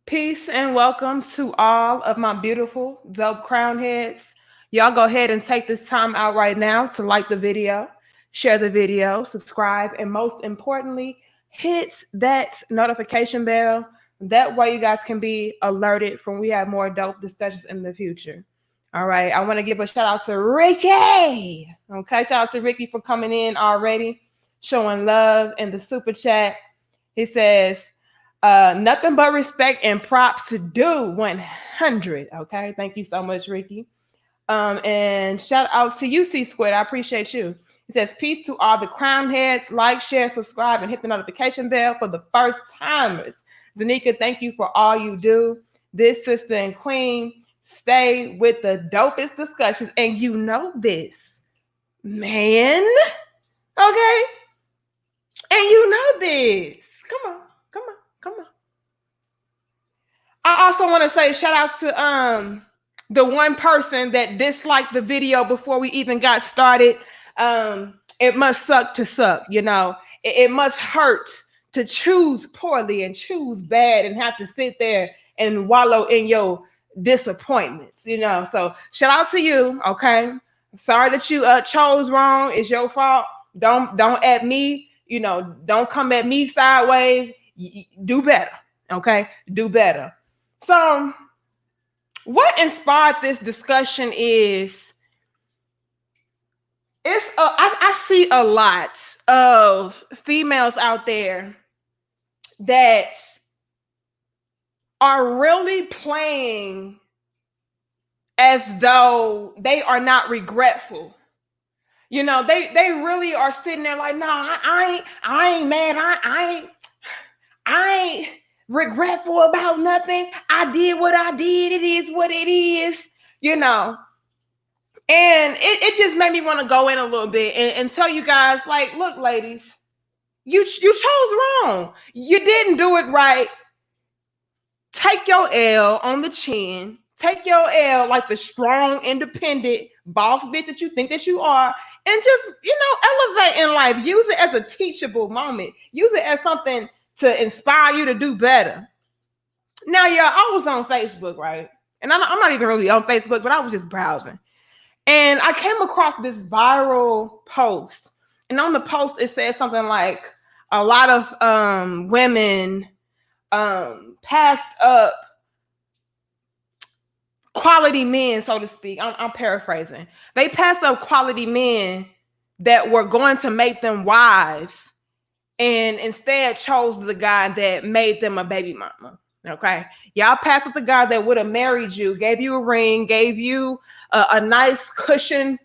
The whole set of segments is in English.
Peace and welcome to all of my beautiful, dope crown heads. Y'all go ahead and take this time out right now to like the video, share the video, subscribe, and most importantly, hit that notification bell. That way you guys can be alerted when we have more dope discussions in the future. All right, I want to give a shout out to Ricky. Okay, shout out to Ricky for coming in already, showing love in the super chat. He says, nothing but respect and props to do 100. Okay. Thank you so much, Ricky. And shout out to you, C Squid. I appreciate you. It says, peace to all the crown heads. Like, share, subscribe, and hit the notification bell for the first timers. Danica, thank you for all you do. This sister and queen stay with the dopest discussions. And you know this, man. Okay. And you know this. Come on. Come on. I also want to say shout out to the one person that disliked the video before we even got started. It must suck to suck, you know. It must hurt to choose poorly and choose bad and have to sit there and wallow in your disappointments, you know. So shout out to you, okay? Sorry that you chose wrong. It's your fault. Don't at me, you know, don't come at me sideways. Do better, okay? Do better. So what inspired this discussion is I see a lot of females out there that are really playing as though they are not regretful. You know, they really are sitting there like, no, I ain't mad. I ain't regretful about nothing. I did what I did. It is what it is, you know. And it just made me want to go in a little bit and tell you guys, like, look, ladies, you chose wrong. You didn't do it right. Take your L on the chin. Take your L like the strong, independent boss bitch that you think that you are. And just, you know, elevate in life. Use it as a teachable moment. Use it as something to inspire you to do better. Now, y'all, I was on Facebook, right? And I'm not even really on Facebook, but I was just browsing. And I came across this viral post. And on the post, it said something like, a lot of women passed up quality men, so to speak. I'm paraphrasing. They passed up quality men that were going to make them wives and instead chose the guy that made them a baby mama. Okay. Y'all passed up the guy that would have married you, gave you a ring, gave you a nice cushion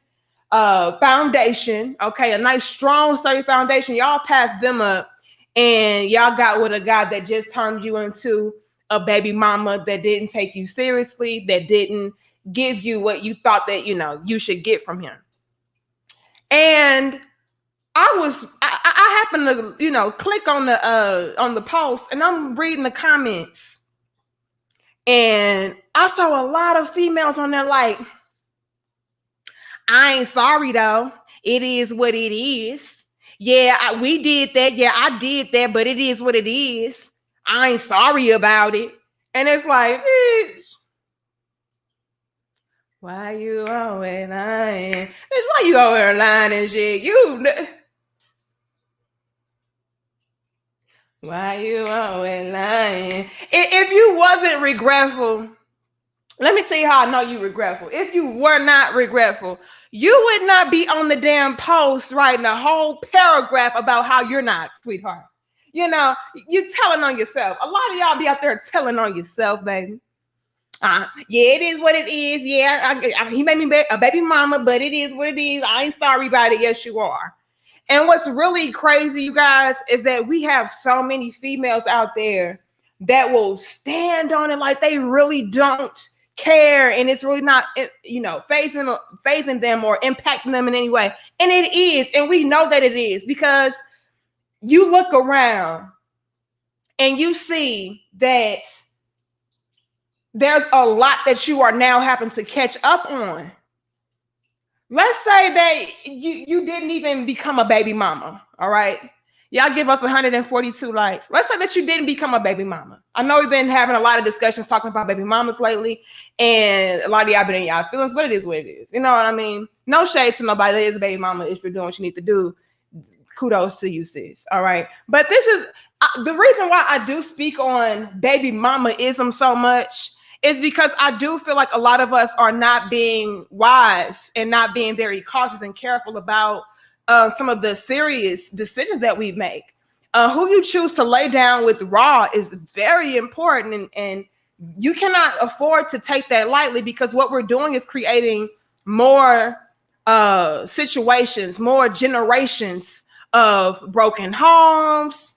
foundation. Okay. A nice, strong, sturdy foundation. Y'all passed them up and y'all got with a guy that just turned you into a baby mama, that didn't take you seriously, that didn't give you what you thought that, you know, you should get from him. And I happened to, you know, click on the post, and I'm reading the comments, and I saw a lot of females on there like, I ain't sorry though. It is what it is. Yeah, we did that. Yeah, I did that, but it is what it is. I ain't sorry about it. And it's like, bitch, why you always lying? Bitch, why you always lying and shit? Why you always lying? If you wasn't regretful, let me tell you how I know you regretful. If you were not regretful, you would not be on the damn post writing a whole paragraph about how you're not, sweetheart. You know, you telling on yourself. A lot of y'all be out there telling on yourself, baby. Yeah, it is what it is. Yeah, he made me a baby mama, but it is what it is. I ain't sorry about it. Yes, you are. And what's really crazy, you guys, is that we have so many females out there that will stand on it like they really don't care, and it's really not, you know, phasing them or impacting them in any way. And it is, and we know that it is, because you look around and you see that there's a lot that you are now having to catch up on. Let's say that you didn't even become a baby mama, all right? Y'all give us 142 likes. Let's say that you didn't become a baby mama. I know we've been having a lot of discussions talking about baby mamas lately, and a lot of y'all been in y'all feelings, but it is what it is. You know what I mean? No shade to nobody that is a baby mama. If you're doing what you need to do, kudos to you, sis. All right. But this is the reason why I do speak on baby mama-ism so much is because I do feel like a lot of us are not being wise and not being very cautious and careful about some of the serious decisions that we make. Who you choose to lay down with raw is very important, and you cannot afford to take that lightly, because what we're doing is creating more situations, more generations of broken homes,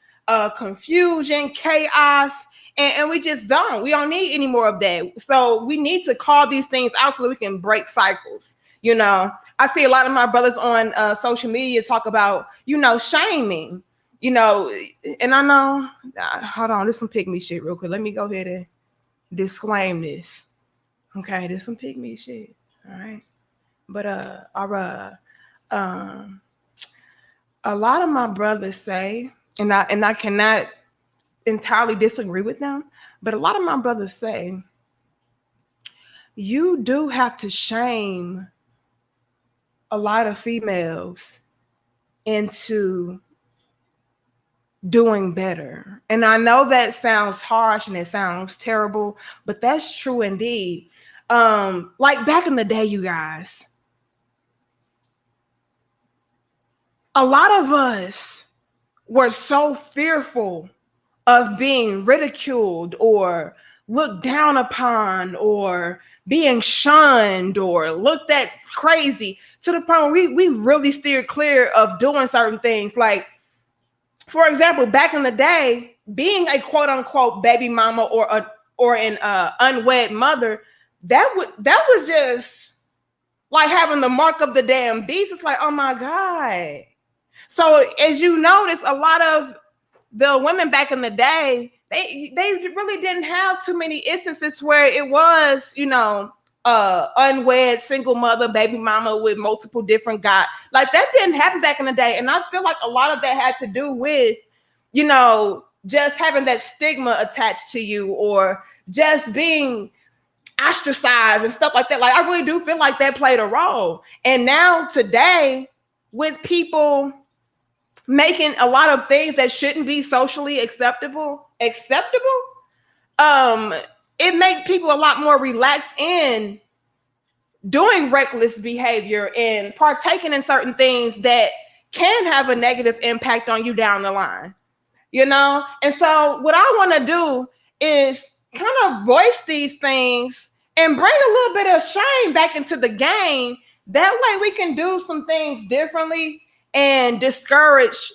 confusion, chaos, and we don't need any more of that. So we need to call these things out so that we can break cycles. You know, I see a lot of my brothers on social media talk about, shaming, and I know, hold on, there's some pygmy shit real quick. Let me go ahead and disclaim this. Okay, there's some pygmy shit. All right. But a lot of my brothers say, and I cannot entirely disagree with them, but a lot of my brothers say, you do have to shame a lot of females into doing better. And I know that sounds harsh and it sounds terrible, but that's true indeed. Like back in the day, you guys, a lot of us were so fearful of being ridiculed or looked down upon or being shunned or looked at crazy, to the point where we really steered clear of doing certain things. Like, for example, back in the day, being a quote unquote baby mama or an unwed mother, that was just like having the mark of the damn beast. It's like, oh my God. So as you notice, a lot of the women back in the day, they really didn't have too many instances where it was, unwed single mother, baby mama with multiple different guys. Like, that didn't happen back in the day. And I feel like a lot of that had to do with, just having that stigma attached to you, or just being ostracized and stuff like that. Like, I really do feel like that played a role. And now today, with people making a lot of things that shouldn't be socially acceptable, it makes people a lot more relaxed in doing reckless behavior and partaking in certain things that can have a negative impact on you down the line, And so what I want to do is kind of voice these things and bring a little bit of shame back into the game. That way we can do some things differently and discourage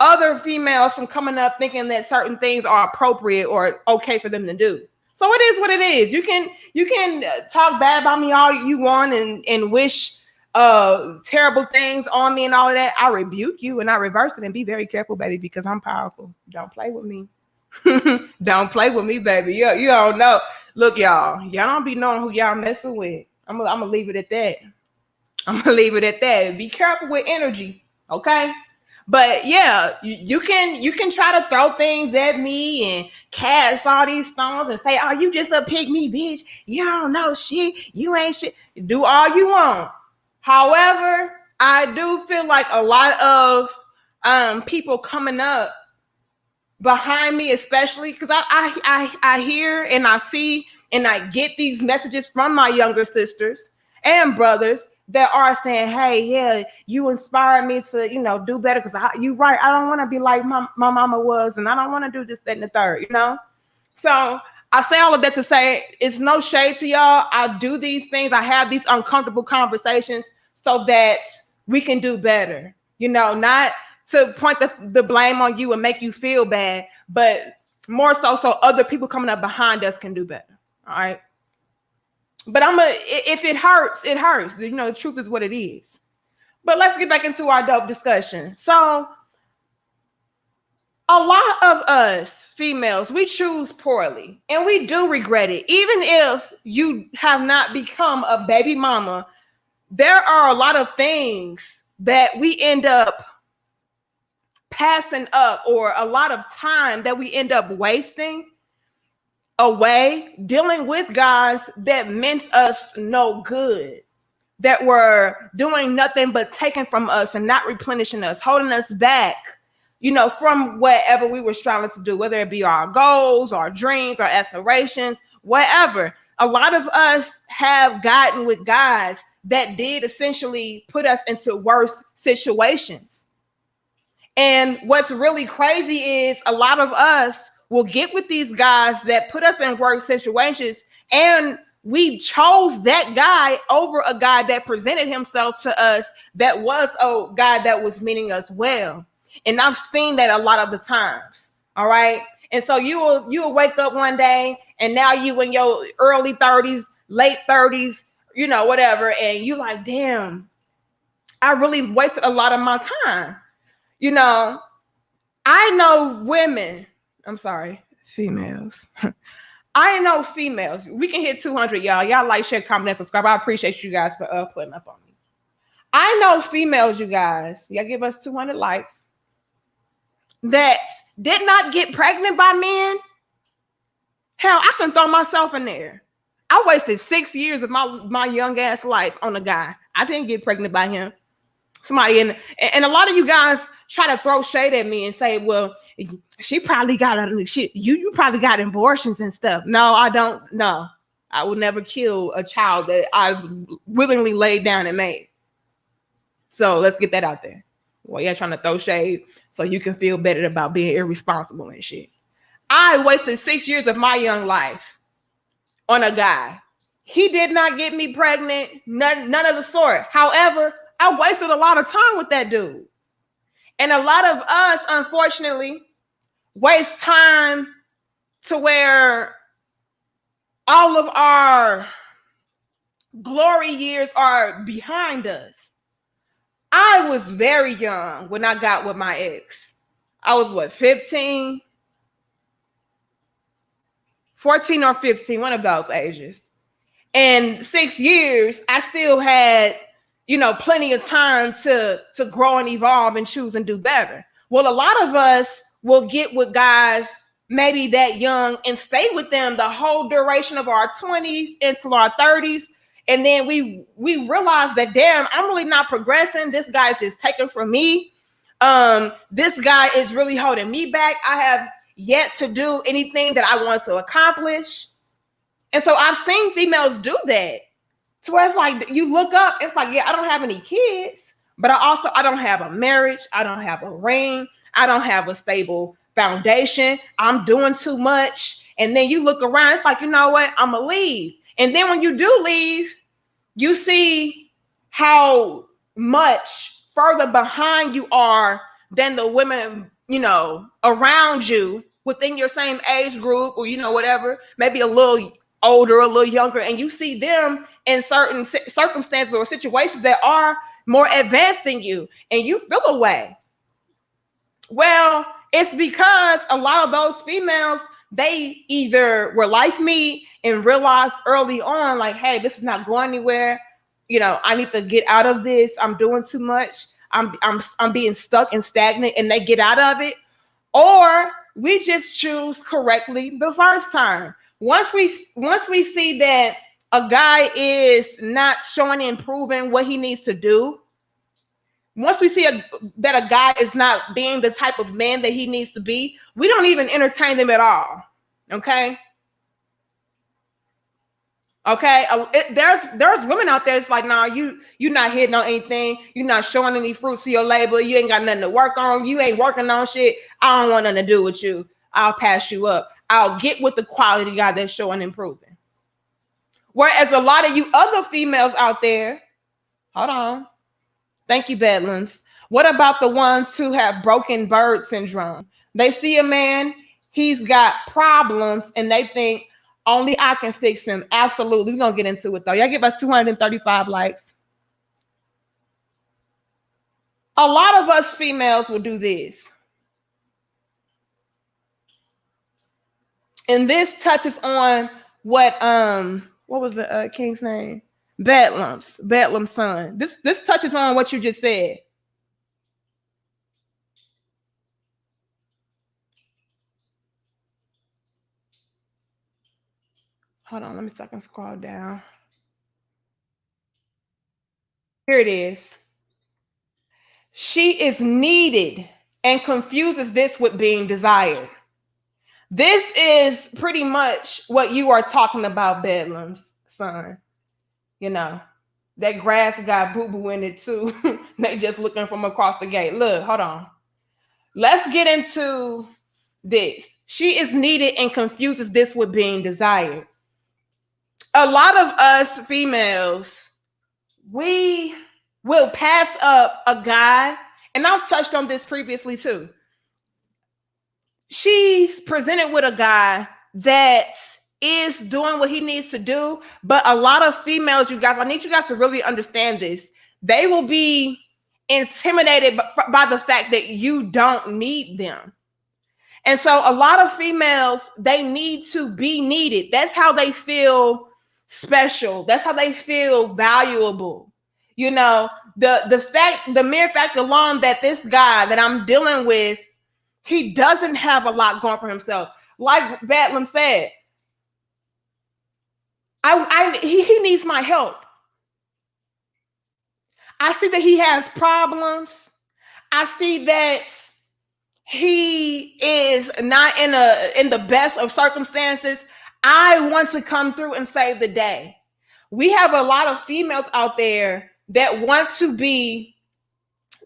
other females from coming up thinking that certain things are appropriate or okay for them to do. So it is what it is. You can talk bad about me all you want and wish terrible things on me and all of that. I rebuke you and I reverse it, and be very careful, baby, because I'm powerful. Don't play with me. Don't play with me, baby. You don't know. Look, y'all don't be knowing who y'all messing with. I'm gonna leave it at that. I'm gonna leave it at that. Be careful with energy, okay? But yeah, you can try to throw things at me and cast all these stones and say, "Oh, you just a pygmy bitch. You don't know shit. You ain't shit." Do all you want. However, I do feel like a lot of people coming up behind me, especially because I hear and I see and I get these messages from my younger sisters and brothers that are saying, "Hey, yeah, you inspired me to, do better, because you right. I don't want to be like my mama was, and I don't want to do this, that, and the third, So I say all of that to say it's no shade to y'all. I do these things. I have these uncomfortable conversations so that we can do better, not to point the blame on you and make you feel bad, but more so other people coming up behind us can do better. All right. But if it hurts, it hurts. The truth is what it is. But let's get back into our dope discussion. So a lot of us females, we choose poorly and we do regret it. Even if you have not become a baby mama, there are a lot of things that we end up passing up, or a lot of time that we end up wasting away dealing with guys that meant us no good, that were doing nothing but taking from us and not replenishing us, holding us back, from whatever we were striving to do, whether it be our goals, our dreams, our aspirations, whatever. A lot of us have gotten with guys that did essentially put us into worse situations. And what's really crazy is a lot of us will get with these guys that put us in worse situations, and we chose that guy over a guy that presented himself to us that was a guy that was meaning us well. And I've seen that a lot of the times. All right. And so you'll wake up one day and now you in your early 30s, late 30s, whatever. And you like, damn, I really wasted a lot of my time. I know women, females. I know females. We can hit 200, y'all. Y'all like, share, comment, and subscribe. I appreciate you guys for putting up on me. I know females, you guys. Y'all give us 200 likes. That did not get pregnant by men. Hell, I can throw myself in there. I wasted 6 years of my young ass life on a guy. I didn't get pregnant by him. Somebody and a lot of you guys try to throw shade at me and say, well, she probably got you probably got abortions and stuff. No, I don't. No, I would never kill a child that I willingly laid down and made. So let's get that out there. Well, you're trying to throw shade so you can feel better about being irresponsible and shit. I wasted 6 years of my young life on a guy. He did not get me pregnant, none of the sort. However, I wasted a lot of time with that dude. And a lot of us, unfortunately, waste time to where all of our glory years are behind us. I was very young when I got with my ex. I was 15? 14 or 15, one of those ages. And 6 years, I still had, plenty of time to grow and evolve and choose and do better. Well, a lot of us will get with guys maybe that young and stay with them the whole duration of our 20s into our 30s. And then we realize that, damn, I'm really not progressing. This guy's just taking from me. This guy is really holding me back. I have yet to do anything that I want to accomplish. And so I've seen females do that. To where it's like, you look up, it's like, yeah, I don't have any kids, but I don't have a marriage. I don't have a ring. I don't have a stable foundation. I'm doing too much. And then you look around, it's like, you know what? I'm going to leave. And then when you do leave, you see how much further behind you are than the women, around you within your same age group or, whatever, maybe a little older, a little younger. And you see them in certain circumstances or situations that are more advanced than you, and you feel away. Well, it's because a lot of those females, they either were like me and realized early on, like, hey, this is not going anywhere. I need to get out of this. I'm doing too much. I'm being stuck and stagnant, and they get out of it. Or we just choose correctly the first time. Once we see that a guy is not showing and proving what he needs to do, once we see that a guy is not being the type of man that he needs to be, we don't even entertain them at all. Okay. There's women out there. It's like, nah, you're not hitting on anything. You're not showing any fruits to your labor. You ain't got nothing to work on. You ain't working on shit. I don't want nothing to do with you. I'll pass you up. I'll get with the quality guy that's showing and proving. Whereas a lot of you other females out there, hold on. Thank you, Bedlams. What about the ones who have broken bird syndrome? They see a man, he's got problems, and they think only I can fix him. Absolutely. We're going to get into it, though. Y'all give us 235 likes. A lot of us females will do this. And this touches on what was the king's name? Bedlam's son. This touches on what you just said. Hold on, let me see if I can scroll down. Here it is. She is needed and confuses this with being desired. This is pretty much what you are talking about, Bedlam's son. You know, that grass got boo-boo in it too. They just looking from across the gate. Look, hold on. Let's get into this. She is needed and confuses this with being desired. A lot of us females, we will pass up a guy, and I've touched on this previously too. She's presented with a guy that is doing what he needs to do, but a lot of females, you guys, I need you guys to really understand this. They will be intimidated by the fact that you don't need them. And so a lot of females, they need to be needed. That's how they feel special. That's how they feel valuable. You know, the mere fact alone that this guy that I'm dealing with, he doesn't have a lot going for himself. Like Bedlam said, he needs my help. I see that he has problems. I see that he is not in the best of circumstances. I want to come through and save the day. We have a lot of females out there that want to be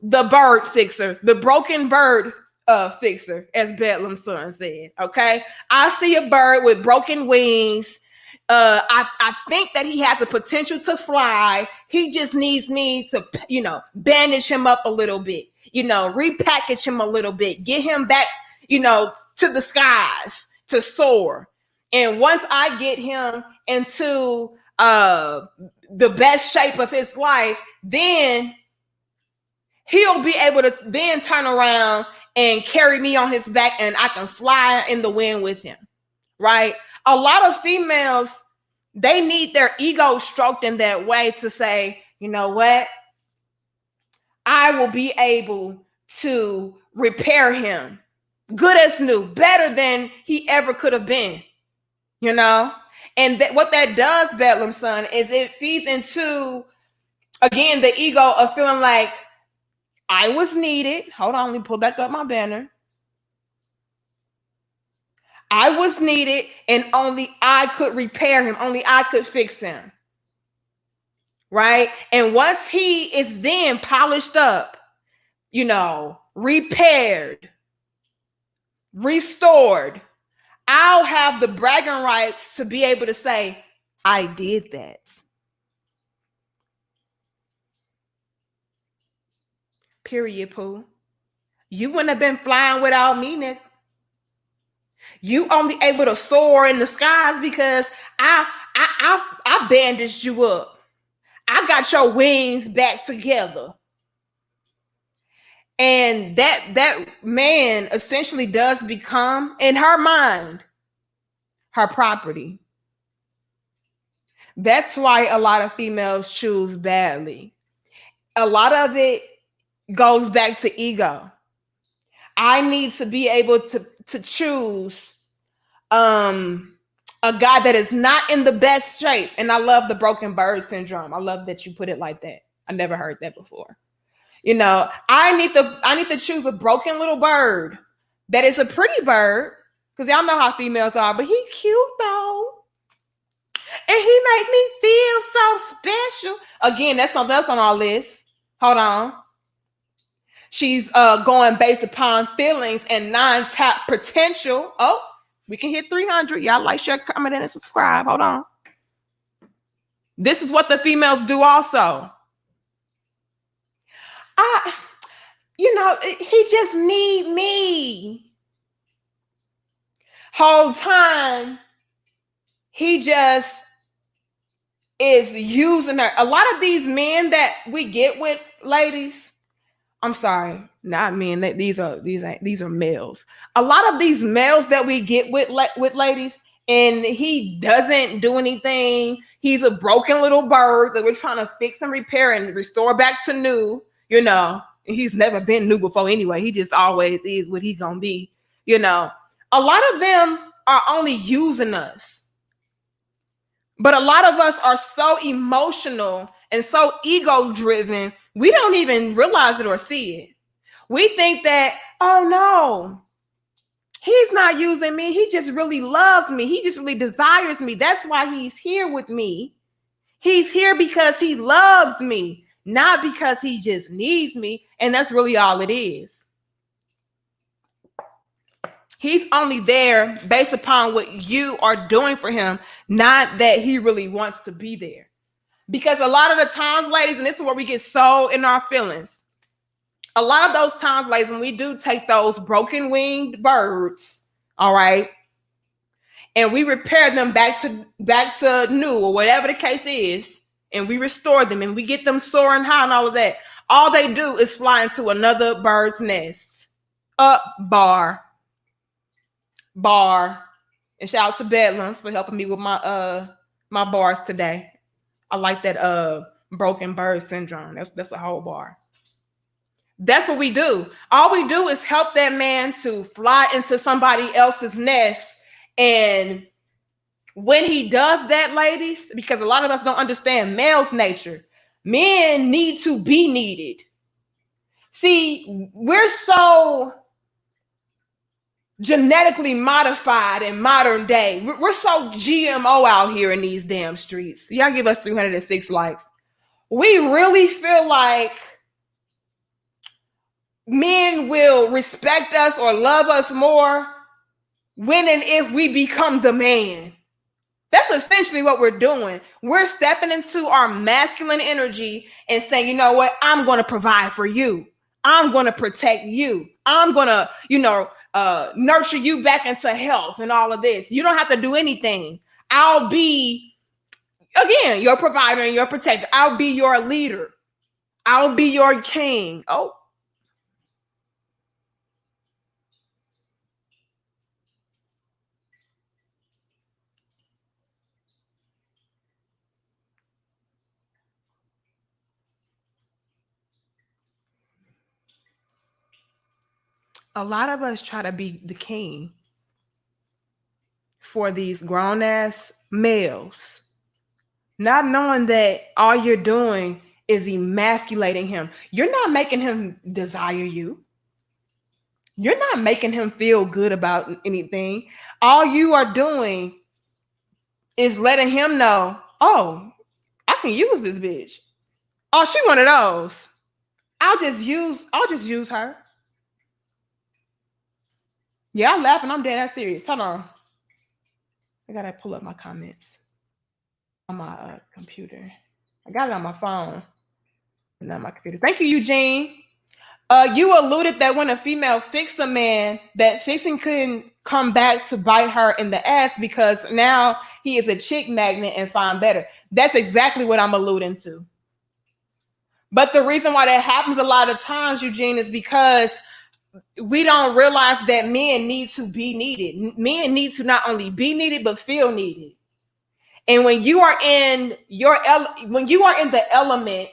the bird fixer, the broken bird fixer, as Bedlam's son said. Okay, I see a bird with broken wings. I think that he has the potential to fly. He just needs me to, bandage him up a little bit, repackage him a little bit, get him back, to the skies to soar. And once I get him into the best shape of his life, then he'll be able to then turn around and carry me on his back, and I can fly in the wind with him, right? A lot of females, they need their ego stroked in that way to say, you know what? I will be able to repair him. Good as new, better than he ever could have been, And what that does, Bedlam son, is it feeds into, again, the ego of feeling like I was needed. Hold on, let me pull back up my banner. I was needed, and only I could repair him. Only I could fix him. Right? And once he is then polished up, repaired, restored, I'll have the bragging rights to be able to say, I did that. Period, Pooh. You wouldn't have been flying without me, Nick. You only able to soar in the skies because I bandaged you up. I got your wings back together. And that man essentially does become, in her mind, her property. That's why a lot of females choose badly. A lot of it goes back to ego. I need to be able to choose a guy that is not in the best shape. And I love the broken bird syndrome. I love that you put it like that. I never heard that before. I need to choose a broken little bird that is a pretty bird, because y'all know how females are, but he cute though. And he make me feel so special. Again, that's something else on our list. Hold on. She's going based upon feelings and non-tap potential. Oh, we can hit 300. Y'all like, share, comment, and subscribe. Hold on. This is what the females do also. He just need me. Whole time, he just is using her. A lot of these men that we get with, ladies, I'm sorry, not men. These are males. A lot of these males that we get with ladies, and he doesn't do anything. He's a broken little bird that we're trying to fix and repair and restore back to new. He's never been new before anyway. He just always is what he's gonna be. A lot of them are only using us. But a lot of us are so emotional and so ego driven, we don't even realize it or see it. We think that, oh no, he's not using me. He just really loves me. He just really desires me. That's why he's here with me. He's here because he loves me, not because he just needs me. And that's really all it is. He's only there based upon what you are doing for him, not that he really wants to be there. Because a lot of the times, ladies, and this is where we get so in our feelings. A lot of those times, ladies, when we do take those broken winged birds, all right, and we repair them back to new or whatever the case is, and we restore them and we get them soaring high and all of that, all they do is fly into another bird's nest. Bar. And shout out to Bedlams for helping me with my my bars today. I like that broken bird syndrome. That's a whole bar. That's what we do. All we do is help that man to fly into somebody else's nest. And when he does that, ladies, because a lot of us don't understand male's nature, men need to be needed. See, we're so genetically modified in modern day. We're so GMO out here in these damn streets. Y'all give us 306 likes. We really feel like men will respect us or love us more when and if we become the man. That's essentially what we're doing. We're stepping into our masculine energy and saying, you know what? I'm going to provide for you. I'm going to protect you. I'm going to, nurture you back into health and all of this. You don't have to do anything. I'll be, again, your provider and your protector. I'll be your leader. I'll be your king. Oh. A lot of us try to be the king for these grown-ass males, not knowing that all you're doing is emasculating him. You're not making him desire you. You're not making him feel good about anything. All you are doing is letting him know, oh, I can use this bitch. Oh, she one of those. I'll just use her. Yeah, I'm laughing. I'm dead ass serious. Hold on. I gotta pull up my comments on my computer. I got it on my phone, not on my computer. Thank you, Eugene. You alluded that when a female fixed a man, that fixing couldn't come back to bite her in the ass because now he is a chick magnet and find better. That's exactly what I'm alluding to. But the reason why that happens a lot of times, Eugene, is because we don't realize that men need to be needed. Men need to not only be needed, but feel needed. And when you are in the element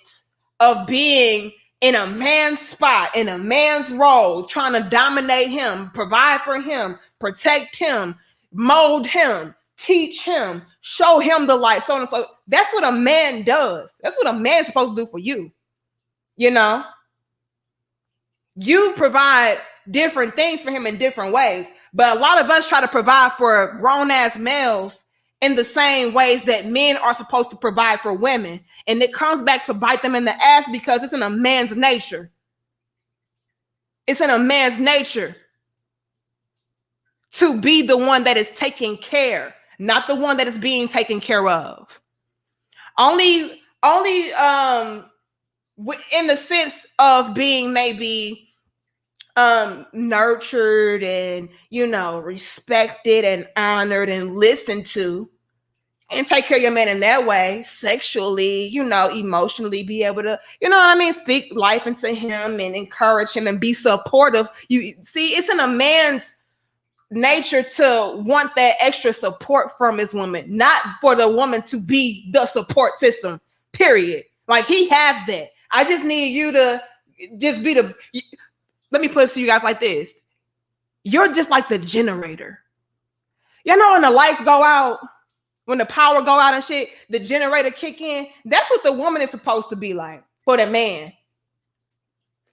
of being in a man's spot, in a man's role, trying to dominate him, provide for him, protect him, mold him, teach him, show him the light, so on and so. That's what a man does. That's what a man's supposed to do for you. You provide different things for him in different ways. But a lot of us try to provide for grown-ass males in the same ways that men are supposed to provide for women. And it comes back to bite them in the ass because it's in a man's nature. It's in a man's nature to be the one that is taking care, not the one that is being taken care of. Only in the sense of being maybe nurtured and respected and honored and listened to, and take care of your man in that way, sexually, emotionally, be able to, speak life into him and encourage him and be supportive. You see, it's in a man's nature to want that extra support from his woman, not for the woman to be the support system, period. Like, he has that. I just need you to just be the, let me put it to you guys like this. You're just like the generator. When the lights go out when the power go out and shit, the generator kick in. That's what the woman is supposed to be like for the man.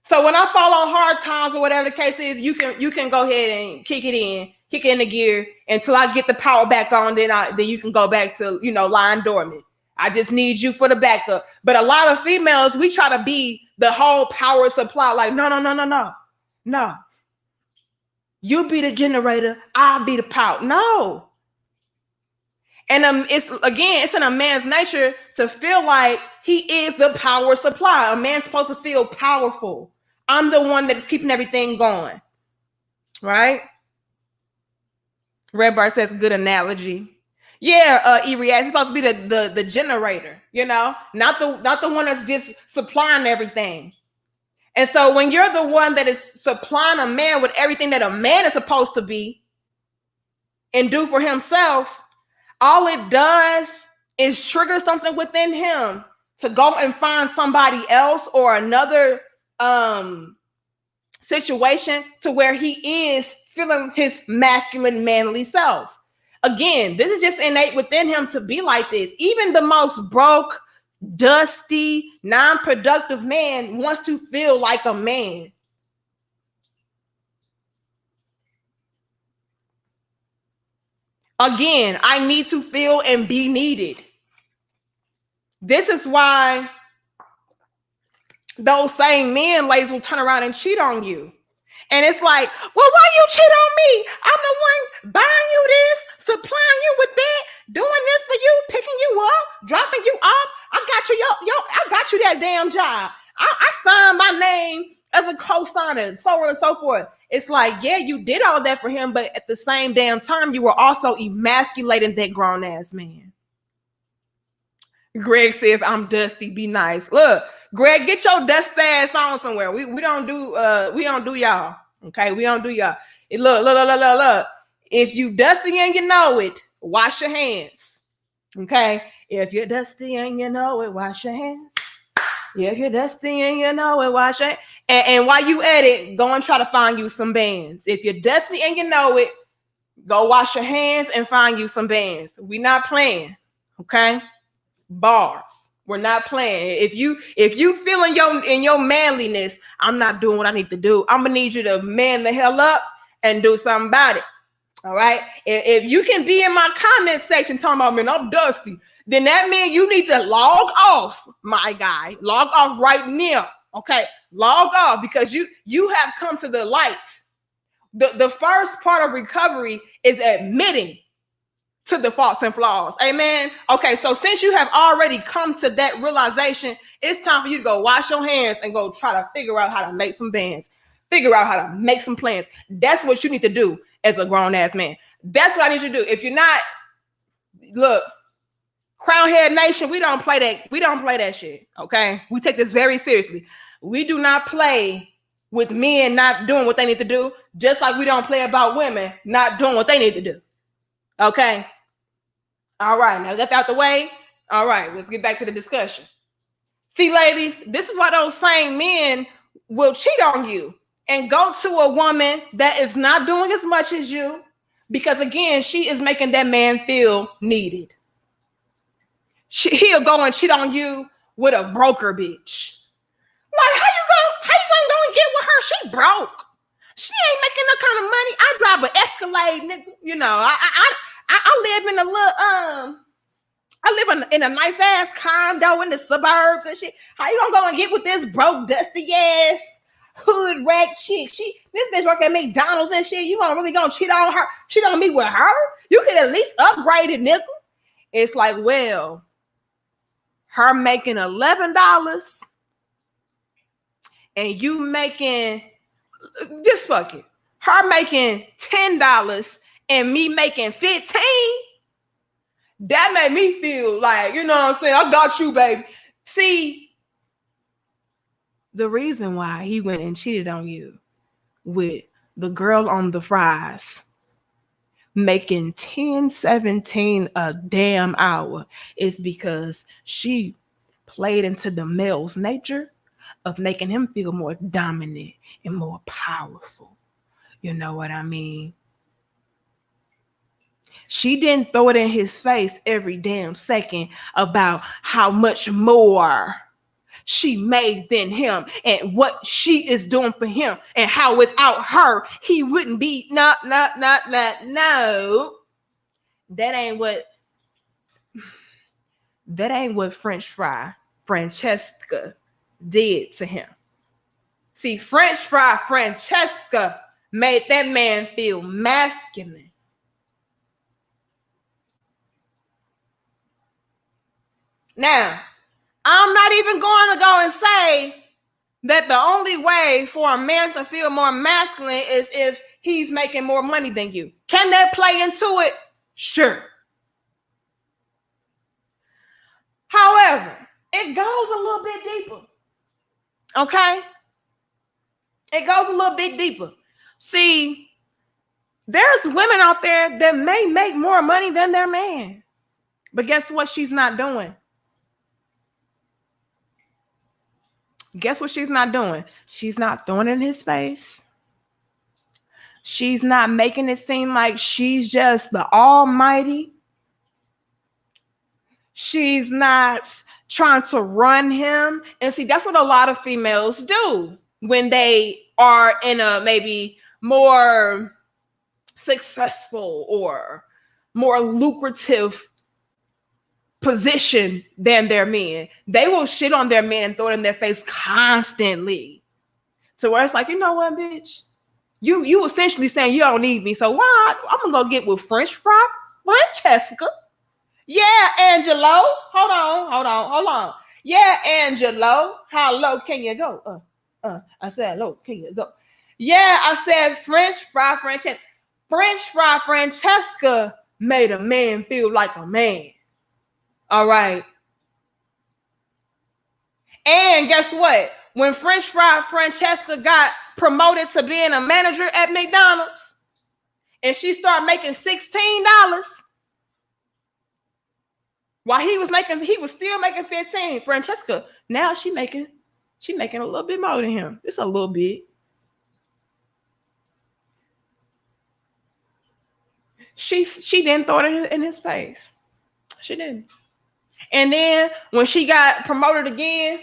So when I fall on hard times or whatever the case is, you can go ahead and kick it in the gear until I get the power back on. Then you can go back to, lying dormant. I just need you for the backup. But a lot of females, we try to be the whole power supply. Like, no. You be the generator, I'll be the power. No. And it's in a man's nature to feel like he is the power supply. A man's supposed to feel powerful. I'm the one that is keeping everything going. Right? Red Bar says good analogy. Yeah, E-React, he's supposed to be the generator, not the one that's just supplying everything. And so when you're the one that is supplying a man with everything that a man is supposed to be and do for himself, all it does is trigger something within him to go and find somebody else or another situation to where he is feeling his masculine, manly self. Again, this is just innate within him to be like this. Even the most broke, dusty, non-productive man wants to feel like a man. Again, I need to feel and be needed. This is why those same men, ladies, will turn around and cheat on you. And it's like, well, why you cheat on me? I'm the one buying you this, supplying you with that, doing this for you, picking you up, dropping you off. I got you, I got you that damn job. I signed my name as a co-signer, so on and so forth. It's like, yeah, you did all that for him, but at the same damn time, you were also emasculating that grown-ass man. Greg says, I'm dusty, be nice. Look, Greg, get your dust ass on somewhere. We don't do y'all. Okay, we don't do y'all. Look. If you dusty and you know it, wash your hands. Okay? If you're dusty and you know it, wash your hands. If you're dusty and you know it, wash your hands. And while you at it, go and try to find you some bands. If you're dusty and you know it, go wash your hands and find you some bands. We not playing. Okay? Bars. We're not playing. If you feel in your manliness, I'm not doing what I need to do. I'm gonna need you to man the hell up and do something about it. All right. If you can be in my comment section talking about, man, I'm dusty, then that means you need to log off, my guy. Log off right now. Okay. Log off because you have come to the light. The first part of recovery is admitting to the faults and flaws. Amen. Okay, so since you have already come to that realization, it's time for you to go wash your hands and go try to figure out how to make some bands, figure out how to make some plans. That's what you need to do as a grown-ass man. That's what I need you to do. If you're not, look, Crown Head Nation, we don't play that shit. Okay, we take this very seriously. We do not play with men not doing what they need to do, just like we don't play about women not doing what they need to do. Okay. All right. Now that's out the way. All right. Let's get back to the discussion. See, ladies, this is why those same men will cheat on you and go to a woman that is not doing as much as you because, again, she is making that man feel needed. He'll go and cheat on you with a broker bitch. Like, how you gonna go and get with her? She broke. She ain't making no kind of money. I drive an Escalade, nigga. I live in a little I live in a nice ass condo in the suburbs and shit. How you gonna go and get with this broke, dusty ass hood rat chick? This bitch work at McDonald's and shit. You really gonna cheat on me with her? You could at least upgrade it, nigga. It's like, well, her making $11 and you making, just fuck it. Her making $10 and me making $15. That made me feel like, you know what I'm saying? I got you, baby. See, the reason why he went and cheated on you with the girl on the fries making $10.17 a damn hour is because she played into the male's nature of making him feel more dominant and more powerful. You know what I mean? She didn't throw it in his face every damn second about how much more she made than him and what she is doing for him and how without her he wouldn't be. No. That ain't what French fry Francesca did to him. See, French fry Francesca made that man feel masculine. Now, I'm not even going to go and say that the only way for a man to feel more masculine is if he's making more money than you. Can that play into it? Sure. However, it goes a little bit deeper. Okay? It goes a little bit deeper. See, there's women out there that may make more money than their man. But guess what she's not doing? Guess what she's not doing? She's not throwing it in his face. She's not making it seem like she's just the almighty. She's not trying to run him. And see, that's what a lot of females do when they are in a maybe more successful or more lucrative position than their men. They will shit on their men and throw it in their face constantly. So where it's like, you know what, bitch? You essentially saying you don't need me. So why? I'm gonna go get with French fry Francesca. Yeah, Angelo. Hold on. Yeah, Angelo. How low can you go? I said low can you go? Yeah, I said French fry Francesca. French fry Francesca made a man feel like a man. All right. And guess what? When French fry Francesca got promoted to being a manager at McDonald's and she started making $16 while he was still making 15. Francesca, now she making a little bit more than him. Just a little bit. She didn't throw it in his face. She didn't. And then when she got promoted again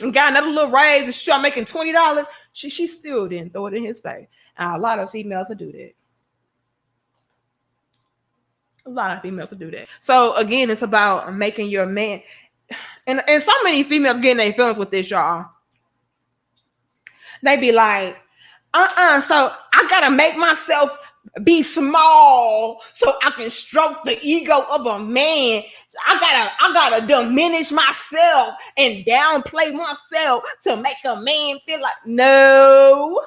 and got another little raise and she started making $20, she still didn't throw it in his face. And a lot of females will do that. A lot of females will do that. So again, it's about making your man. And so many females getting their feelings with this, y'all. They be like, so I gotta make myself be small so I can stroke the ego of a man. I gotta diminish myself and downplay myself to make a man feel like, no.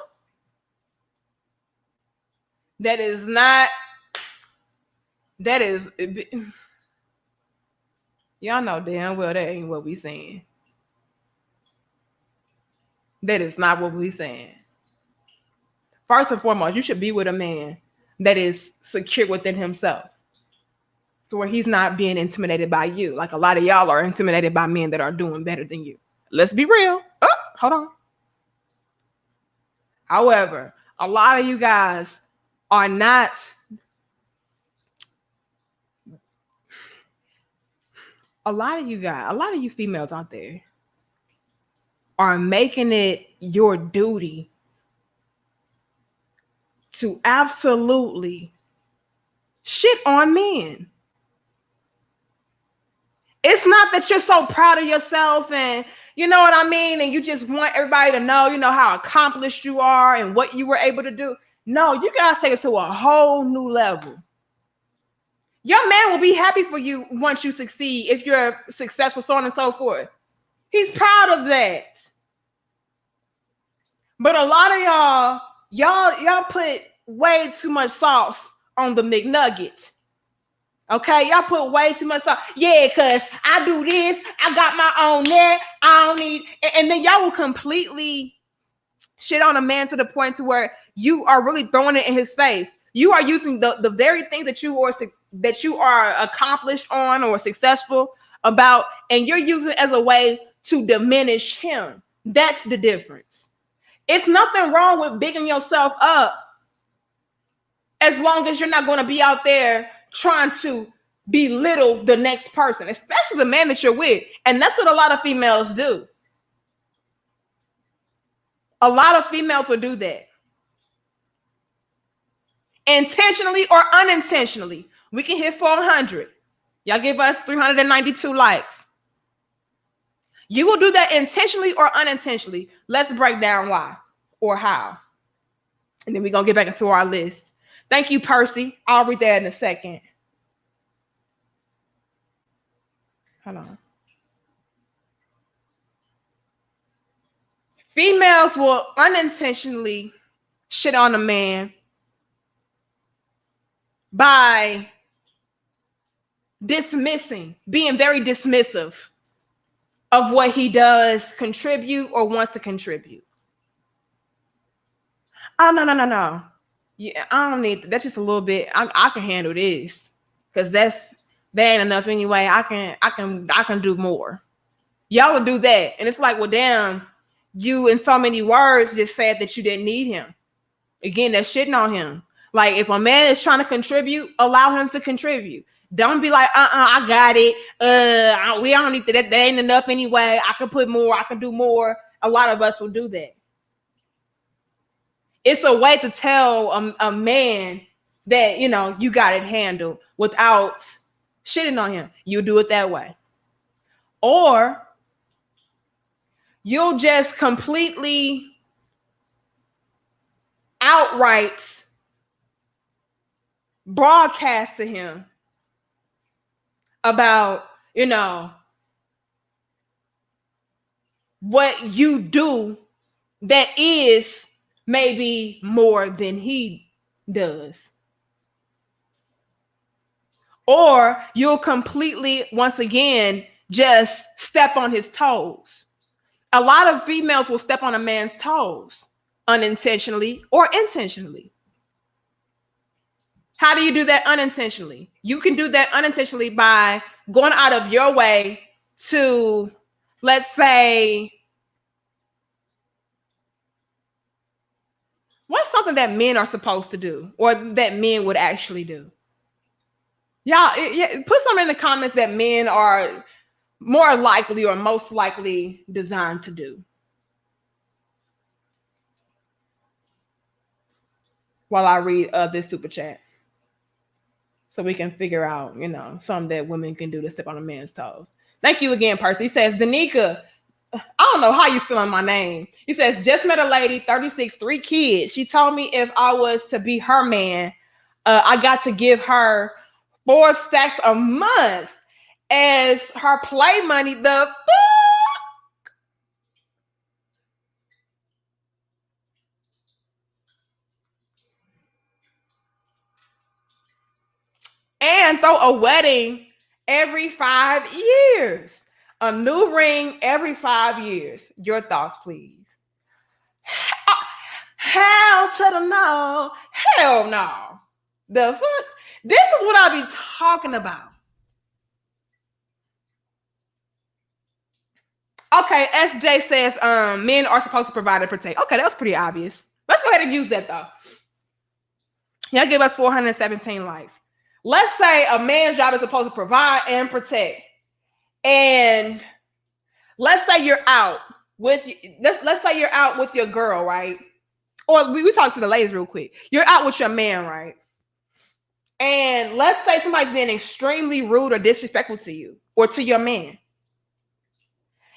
That is y'all know damn well that ain't what we saying. That is not what we saying. First and foremost, you should be with a man that is secure within himself, to where he's not being intimidated by you. Like a lot of y'all are intimidated by men that are doing better than you. Let's be real. Oh, hold on. However, a lot of you guys are not. A lot of you females out there are making it your duty to absolutely shit on men. It's not that you're so proud of yourself and you know what I mean, and you just want everybody to know, you know, how accomplished you are and what you were able to do. No, you guys take it to a whole new level. Your man will be happy for you once you succeed, if you're successful, so on and so forth. He's proud of that. But a lot of y'all put way too much sauce on the McNugget. Okay, y'all put way too much sauce. Yeah, because I do this, I got my own net, I don't need, and then y'all will completely shit on a man to the point to where you are really throwing it in his face. You are using the very thing that you are accomplished on or successful about, and you're using it as a way to diminish him. That's the difference. It's nothing wrong with bigging yourself up. as long as you're not going to be out there trying to belittle the next person, especially the man that you're with. And that's what a lot of females do. A lot of females will do that. Intentionally or unintentionally. We can hit 400. Y'all give us 392 likes. You will do that intentionally or unintentionally. Let's break down why or how. And then we're going to get back into our list. Thank you, Percy. I'll read that in a second. Hold on. Females will unintentionally shit on a man by dismissing, being very dismissive of what he does contribute or wants to contribute. Oh, no. Yeah, I don't need, that's just a little bit. I can handle this because that ain't enough anyway. I can do more. Y'all will do that. And it's like, well, damn, you in so many words just said that you didn't need him. Again, that's shitting on him. Like, if a man is trying to contribute, allow him to contribute. Don't be like, I got it. We don't need that. That ain't enough anyway. I can put more. I can do more. A lot of us will do that. It's a way to tell a man that, you know, you got it handled without shitting on him. You do it that way. Or you'll just completely outright broadcast to him about, you know, what you do that is maybe more than he does. Or you'll completely, once again, just step on his toes. A lot of females will step on a man's toes unintentionally or intentionally. How do you do that unintentionally? You can do that unintentionally by going out of your way to, let's say, what's something that men are supposed to do or that men would actually do? Y'all, put something in the comments that men are more likely or most likely designed to do. While I read this super chat. So we can figure out, you know, something that women can do to step on a man's toes. Thank you again, Percy. He says, Danica, I don't know how you spelling my name. He says, just met a lady, 36, 3 kids. She told me if I was to be her man, I got to give her 4 stacks a month as her play money. The fuck? And throw a wedding every 5 years. A new ring every 5 years. Your thoughts, please. Hell to the no. Hell no. The fuck? This is what I be talking about. Okay, SJ says men are supposed to provide and protect. Okay, that was pretty obvious. Let's go ahead and use that though. Y'all give us 417 likes. Let's say a man's job is supposed to provide and protect. And let's say you're out with let's say you're out with your girl, right? Or we talk to the ladies real quick. You're out with your man, right? And let's say somebody's being extremely rude or disrespectful to you or to your man.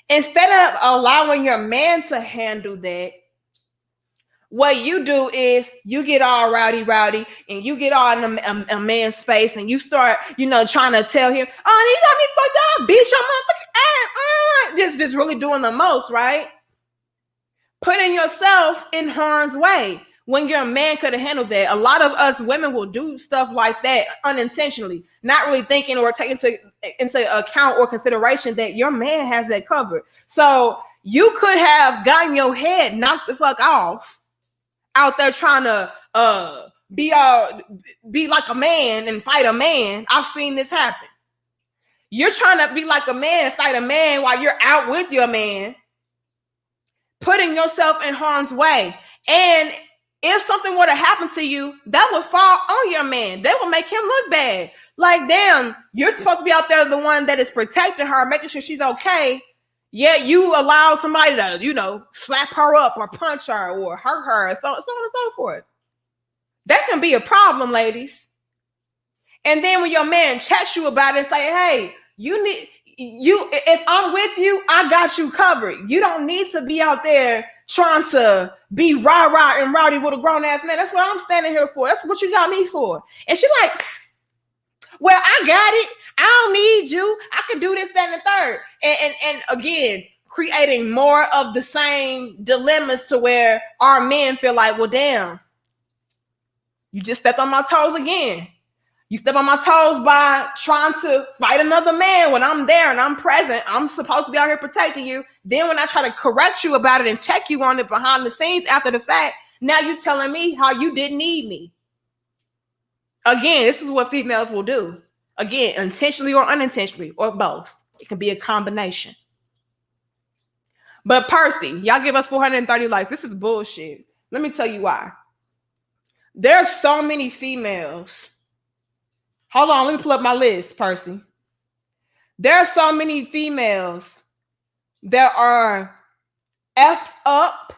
Instead of allowing your man to handle that, what you do is you get all rowdy and you get all in a man's face and you start, you know, trying to tell him, oh, you got me fucked up, bitch, I'm motherfucking just really doing the most, right? Putting yourself in harm's way when your man could have handled that. A lot of us women will do stuff like that unintentionally, not really thinking or taking into account or consideration that your man has that covered. So you could have gotten your head knocked the fuck off out there trying to be like a man and fight a man. I've seen this happen. You're trying to be like a man and fight a man while you're out with your man, putting yourself in harm's way. And if something were to happen to you, that would fall on your man. That would make him look bad. Like, damn, you're supposed to be out there the one that is protecting her, making sure she's okay. Yet you allow somebody to, slap her up or punch her or hurt her, so on and so forth. That can be a problem, ladies. And then when your man checks you about it and say, hey, if I'm with you, I got you covered. You don't need to be out there trying to be rah-rah and rowdy with a grown-ass man. That's what I'm standing here for. That's what you got me for. And she like, well, I got it. I don't need you. I can do this, that, and the third. And again, creating more of the same dilemmas to where our men feel like, well, damn, you just stepped on my toes again. You step on my toes by trying to fight another man when I'm there and I'm present. I'm supposed to be out here protecting you. Then when I try to correct you about it and check you on it behind the scenes after the fact, now you're telling me how you didn't need me. Again, this is what females will do. Again, intentionally or unintentionally, or both. It can be a combination. But Percy, y'all give us 430 likes. This is bullshit. Let me tell you why. There's so many females. Hold on, let me pull up my list, Percy. There are so many females that are effed up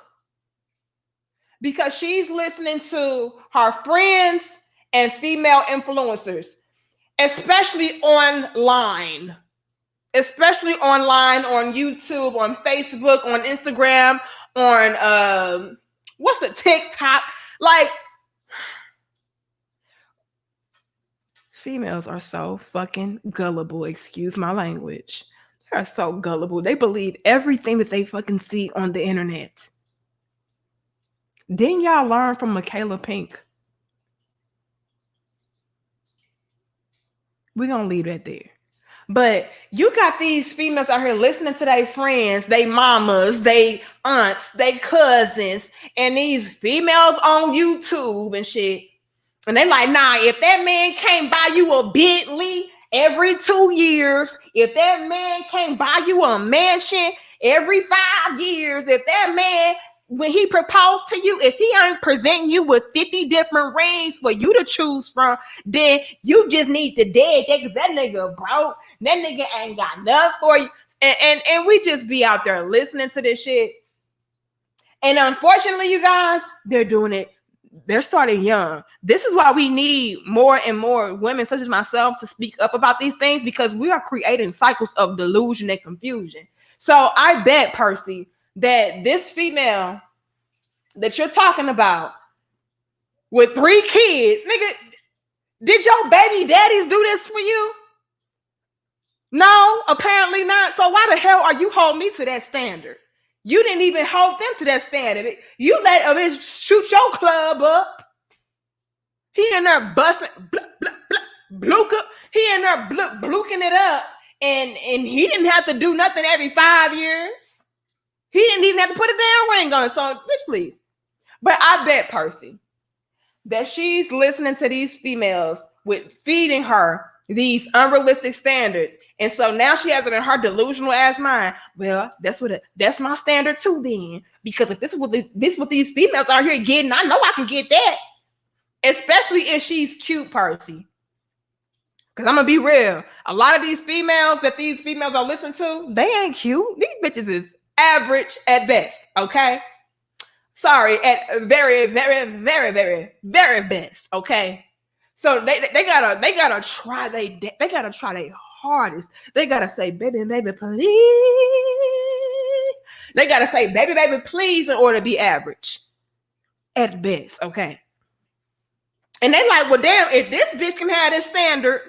because she's listening to her friends and female influencers, especially online. Especially online, on YouTube, on Facebook, on Instagram, on what's the TikTok? Like, females are so fucking gullible, excuse my language. They are so gullible. They believe everything that they fucking see on the internet. Didn't y'all learn from Michaela Pink? We're gonna leave that there. But you got these females out here listening to their friends, they mamas, they aunts, they cousins, and these females on YouTube and shit. And they like, nah, if that man can't buy you a Bentley every 2 years, if that man can't buy you a mansion every 5 years, if that man, when he proposed to you, if he ain't presenting you with 50 different rings for you to choose from, then you just need to dead that because that nigga broke. That nigga ain't got nothing for you. And we just be out there listening to this shit. And unfortunately, you guys, they're doing it. They're starting young. This is why we need more and more women such as myself to speak up about these things, because we are creating cycles of delusion and confusion. So I bet, Percy, that this female that you're talking about with 3 kids, nigga, did your baby daddies do this for you? No, apparently not. So why the hell are you holding me to that standard? You didn't even hold them to that standard. You let a bitch shoot your club up. He in there busting, bluka. He in there bluking it up, and he didn't have to do nothing every 5 years. He didn't even have to put a damn ring on it. So, bitch, please. But I bet, Percy, that she's listening to these females with feeding her these unrealistic standards. And so now she has it in her delusional ass mind. Well, that's my standard too then. Because if this is what these females out here getting, I know I can get that. Especially if she's cute, Percy. Because I'm going to be real. A lot of these females that these females are listening to, they ain't cute. These bitches is average at best, okay? Sorry, at very, very, very, very, very best, okay? So they gotta try their hardest. They gotta say, baby, please. They gotta say, baby, please, in order to be average. At best, okay? And they like, well, damn, if this bitch can have this standard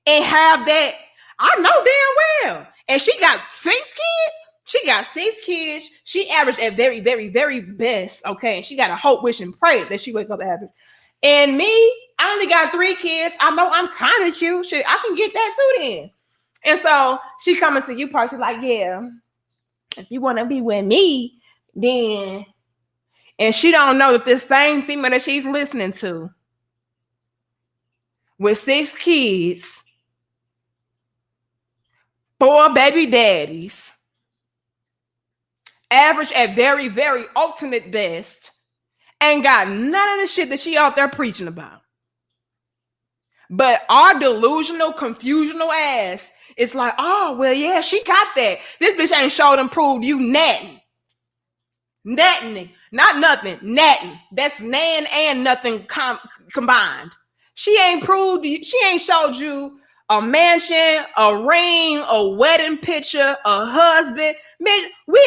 and have that, I know damn well. And she got 6 kids. She got 6 kids. She averaged at very, very, very best, okay? And she got a hope, wish, and pray that she wake up average. And me, I only got 3 kids. I know I'm kind of cute. Shit, I can get that too then. And so she coming to you, Percy, like, yeah, if you want to be with me, then. And she don't know that this same female that she's listening to with 6 kids, 4 baby daddies, average at very, very ultimate best, ain't got none of the shit that she out there preaching about. But our delusional, confusional ass is like, oh, well, yeah, she got that. This bitch ain't showed and proved you nothing. Nothing. Not nothing. Nothing. That's nan and nothing combined. She ain't proved, she ain't showed you a mansion, a ring, a wedding picture, a husband. Man, we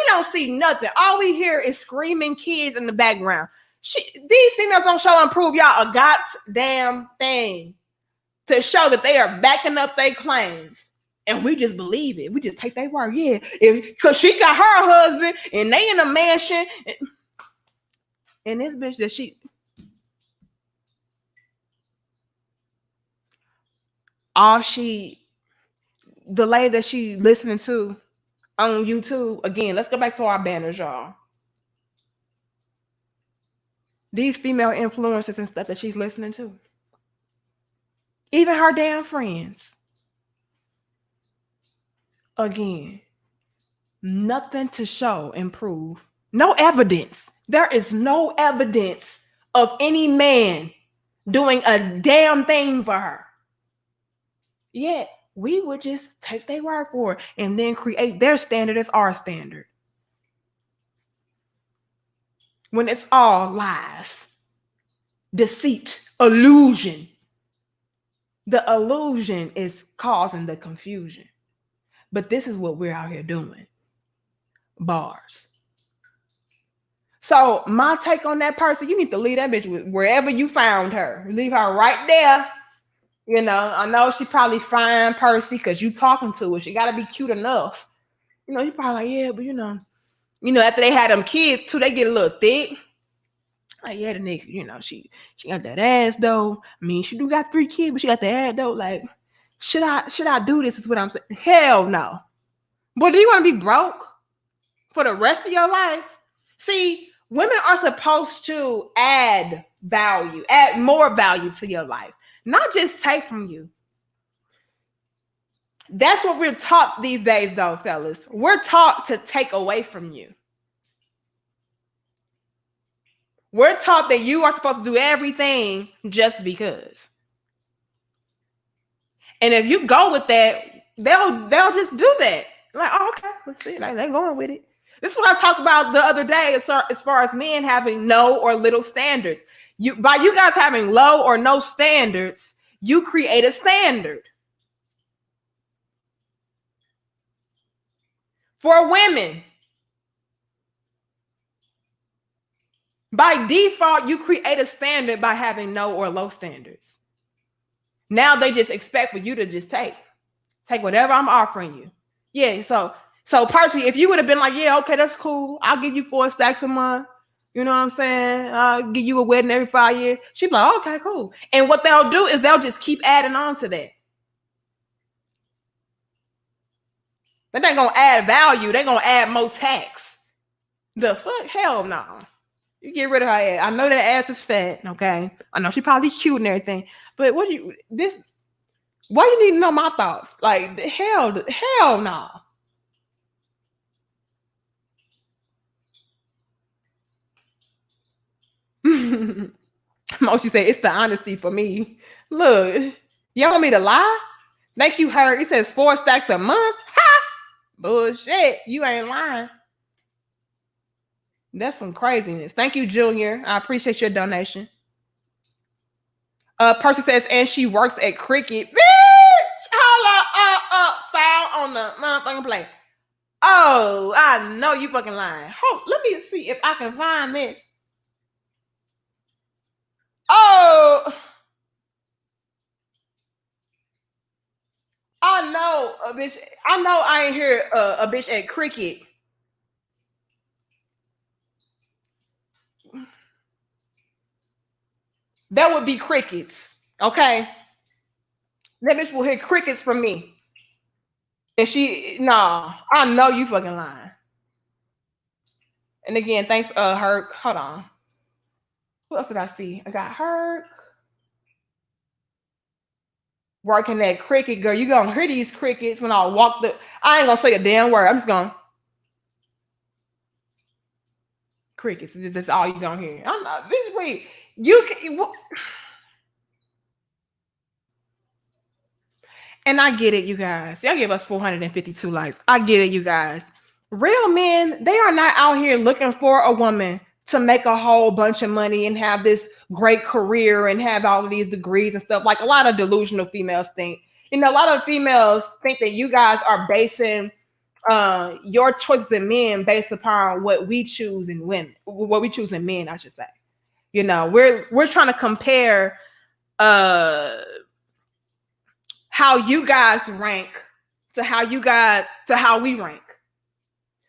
don't see nothing. All we hear is screaming kids in the background. These females don't show and prove y'all a goddamn thing to show that they are backing up their claims. And we just believe it. We just take their word. Yeah. Because she got her husband and they in a mansion. And this bitch that the lady that she listening to on YouTube, again, let's go back to our banners, y'all. These female influencers and stuff that she's listening to. Even her damn friends. Again, nothing to show and prove. No evidence. There is no evidence of any man doing a damn thing for her. Yet, we would just take their word for it and then create their standard as our standard. When it's all lies, deceit, illusion. The illusion is causing the confusion. But this is what we're out here doing. Bars. So my take on that person, you need to leave that bitch wherever you found her. Leave her right there. You know, I know she probably fine, Percy, because you talking to her. She got to be cute enough. You know, you probably like, yeah, but you know, after they had them kids too, they get a little thick. Like, yeah, the nigga, you know, she got that ass though. I mean, she do got 3 kids, but she got the ass though. Like, should I do this? Is what I'm saying. Hell no. But do you want to be broke for the rest of your life? See, women are supposed to add value, add more value to your life, not just take from you. That's what we're taught these days, though, fellas. We're taught to take away from you. We're taught that you are supposed to do everything just because. And if you go with that, they'll just do that. Like, oh, okay, let's see. Like, they're going with it. This is what I talked about the other day as far as men having no or little standards. By you guys having low or no standards, you create a standard. For women, by default, you create a standard by having no or low standards. Now they just expect for you to just take whatever I'm offering you. Yeah, so Percy, if you would have been like, yeah, okay, that's cool. I'll give you 4 stacks a month. You know what I'm saying? I'll give you a wedding every 5 years. She'd be like, okay, cool. And what they'll do is they'll just keep adding on to that. But they're going to add value. They're going to add more tax. The fuck? Hell no. You get rid of her ass. I know that ass is fat, okay? I know she probably cute and everything. But why you need to know my thoughts? Like, hell no. Moshi said, it's the honesty for me. Look, you want me to lie? Thank you, her. It says 4 stacks a month. Ha! Bullshit. You ain't lying. That's some craziness. Thank you, Junior. I appreciate your donation. Percy says, and she works at Cricket. Bitch! Hold up, foul on the motherfucking play. Oh, I know you fucking lying. Hold, let me see if I can find this. Oh, I know a bitch. I know I ain't hear a bitch at Cricket. That would be crickets. Okay. That bitch will hear crickets from me. And I know you fucking lying. And again, thanks, Herc. Hold on. Who else did I see? I got Herc. Working at Cricket, girl. You gonna hear these crickets when I walk I ain't gonna say a damn word. I'm just gonna. Crickets. That's all you gonna hear. I'm not, bitch, wait. You can, and I get it, you guys. Y'all give us 452 likes. I get it, you guys. Real men, they are not out here looking for a woman to make a whole bunch of money and have this great career and have all of these degrees and stuff. Like a lot of delusional females think. You know, a lot of females think that you guys are basing your choices in men based upon what we choose in women, what we choose in men, I should say. You know, we're trying to compare how you guys rank to how we rank.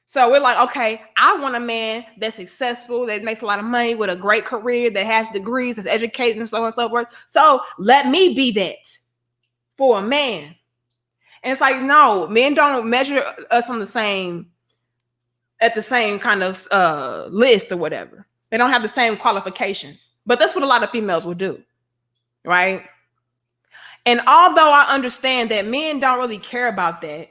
So we're like, okay, I want a man that's successful, that makes a lot of money, with a great career, that has degrees, that's educated, and so on and so forth. So let me be that for a man. And it's like, no, men don't measure us on the same kind of list or whatever. They don't have the same qualifications. But that's what a lot of females will do, right? And although I understand that men don't really care about that,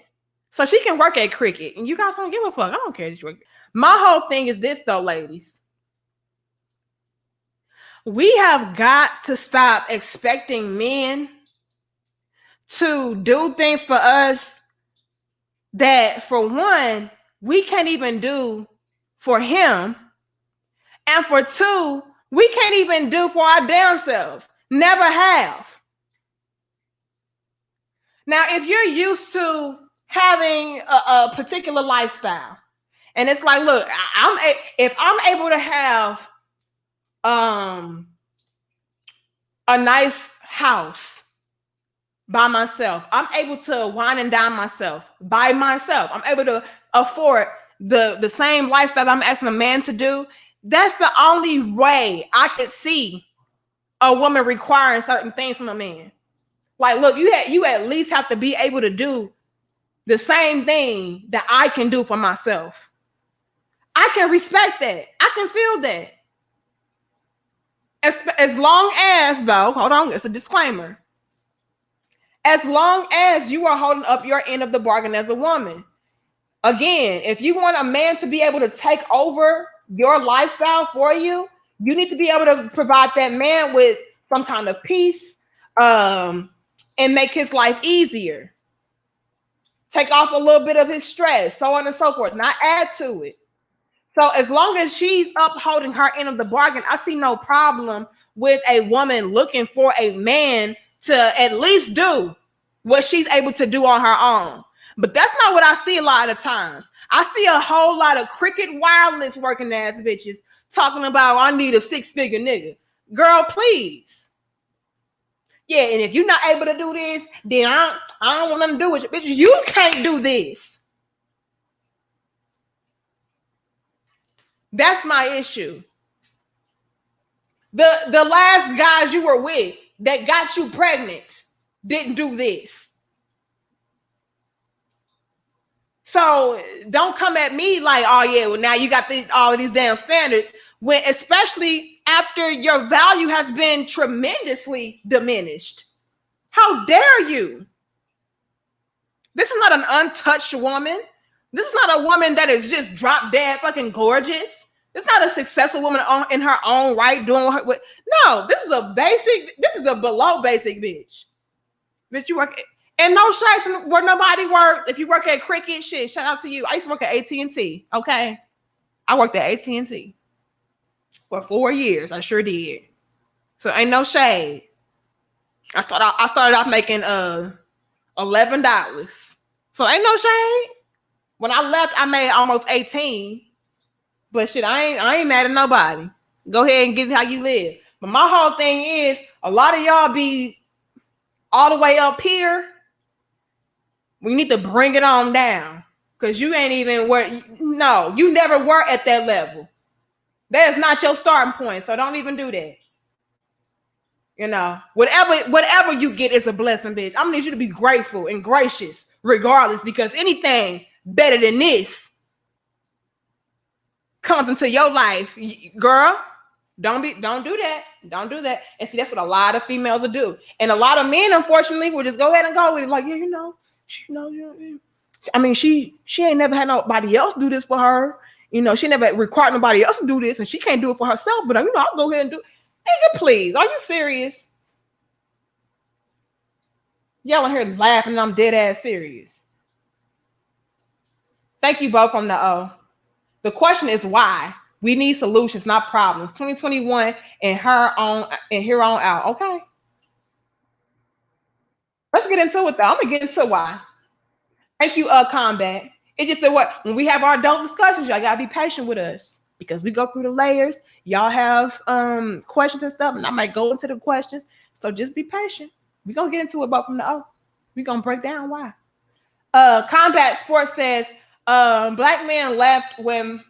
so she can work at Cricket, and you guys don't give a fuck. I don't care that you work. My whole thing is this, though, ladies. We have got to stop expecting men to do things for us that, for one, we can't even do for him. And for two, we can't even do for our damn selves. Never have. Now, if you're used to having a particular lifestyle, and it's like, look, if I'm able to have a nice house by myself, I'm able to wine and dine myself by myself, I'm able to afford the same lifestyle I'm asking a man to do, that's the only way I could see a woman requiring certain things from a man. Like, look, you at least have to be able to do the same thing that I can do for myself. I can respect that. I can feel that. As long as, though, hold on, it's a disclaimer. As long as you are holding up your end of the bargain as a woman. Again, if you want a man to be able to take over your lifestyle for you, you need to be able to provide that man with some kind of peace, and make his life easier. Take off a little bit of his stress, so on and so forth, not add to it. So as long as she's upholding her end of the bargain, I see no problem with a woman looking for a man to at least do what she's able to do on her own. But that's not what I see a lot of times. I see a whole lot of Cricket Wireless working ass bitches talking about, I need a 6-figure nigga. Girl, please. Yeah, and if you're not able to do this, then I don't want nothing to do with you. Bitches, you can't do this. That's my issue. The last guys you were with that got you pregnant didn't do this. So don't come at me like, oh yeah, well now you got all of these damn standards, when especially after your value has been tremendously diminished. How dare you? This is not an untouched woman. This is not a woman that is just drop dead fucking gorgeous. It's not a successful woman in her own right doing her. No, this is a below basic bitch. Bitch, you work and no shades where nobody works. If you work at Cricket, shit, shout out to you. I used to work at AT&T. Okay, I worked at AT&T for 4 years. I sure did. So ain't no shade. I started off making $11. So ain't no shade. When I left, I made almost 18. But shit, I ain't mad at nobody. Go ahead and get it how you live. But my whole thing is, a lot of y'all be all the way up here. We need to bring it on down. Because you ain't even you never were at that level. That is not your starting point. So don't even do that. You know, whatever you get is a blessing, bitch. I'm gonna need you to be grateful and gracious regardless, because anything better than this comes into your life, girl. Don't do that. Don't do that. And see, that's what a lot of females will do. And a lot of men, unfortunately, will just go ahead and go with it. Like, yeah, I mean, she ain't never had nobody else do this for her. You know, she never required nobody else to do this, and she can't do it for herself. But you know, I'll go ahead and do it. Nigga, please, are you serious? Y'all in here laughing, and I'm dead ass serious. Thank you both from the O. The question is why. We need solutions, not problems. 2021 and here on out. Okay. Let's get into it though. I'm gonna get into why. Thank you, Combat. It's just that when we have our adult discussions, y'all gotta be patient with us because we go through the layers. Y'all have questions and stuff, and I might go into the questions. So just be patient. We're gonna get into it both from the O. We're gonna break down why. Combat Sports says black man left when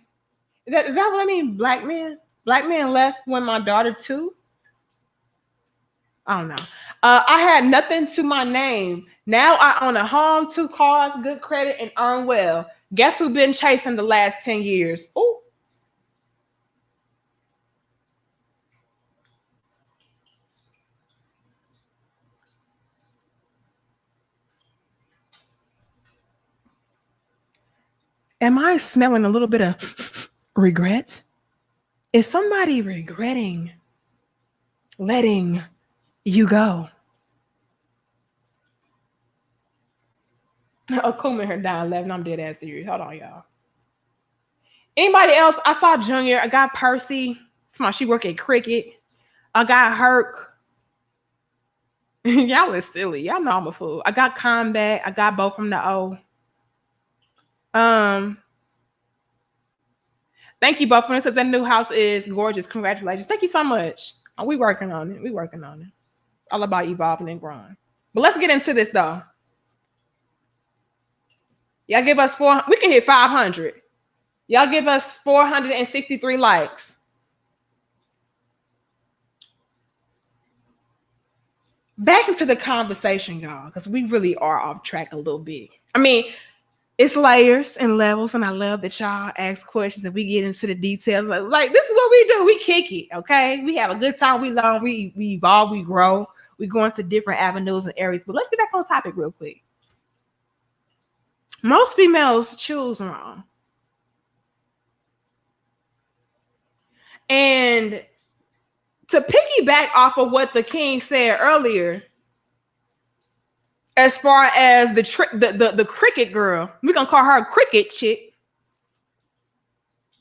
is that what I mean? Black man left when my daughter too. I don't know. I had nothing to my name. Now I own a home, 2 cars, good credit, and earn well. Guess who been chasing the last 10 years? Ooh. Am I smelling a little bit of regret? Is somebody regretting letting you go? Oh, Kuma here down 11. I'm dead ass serious. Hold on, y'all. Anybody else? I saw Junior. I got Percy. She work at Cricket. I got Herc. Y'all is silly. Y'all know I'm a fool. I got Combat. I got both from the O. Thank you both for instance. That new house is gorgeous. Congratulations. Thank you so much. We working on it. All about evolving and growing. But let's get into this though. Y'all give us 400. We can hit 500. Y'all give us 463 likes. Back into the conversation, y'all, because we really are off track a little bit. I mean, it's layers and levels, and I love that y'all ask questions and we get into the details. Like this is what we do. We kick it, okay? We have a good time. We learn. We evolve. We grow. We go into different avenues and areas. But let's get back on topic real quick. Most females choose wrong. And to piggyback off of what the king said earlier, as far as the cricket girl, we're gonna call her a cricket chick.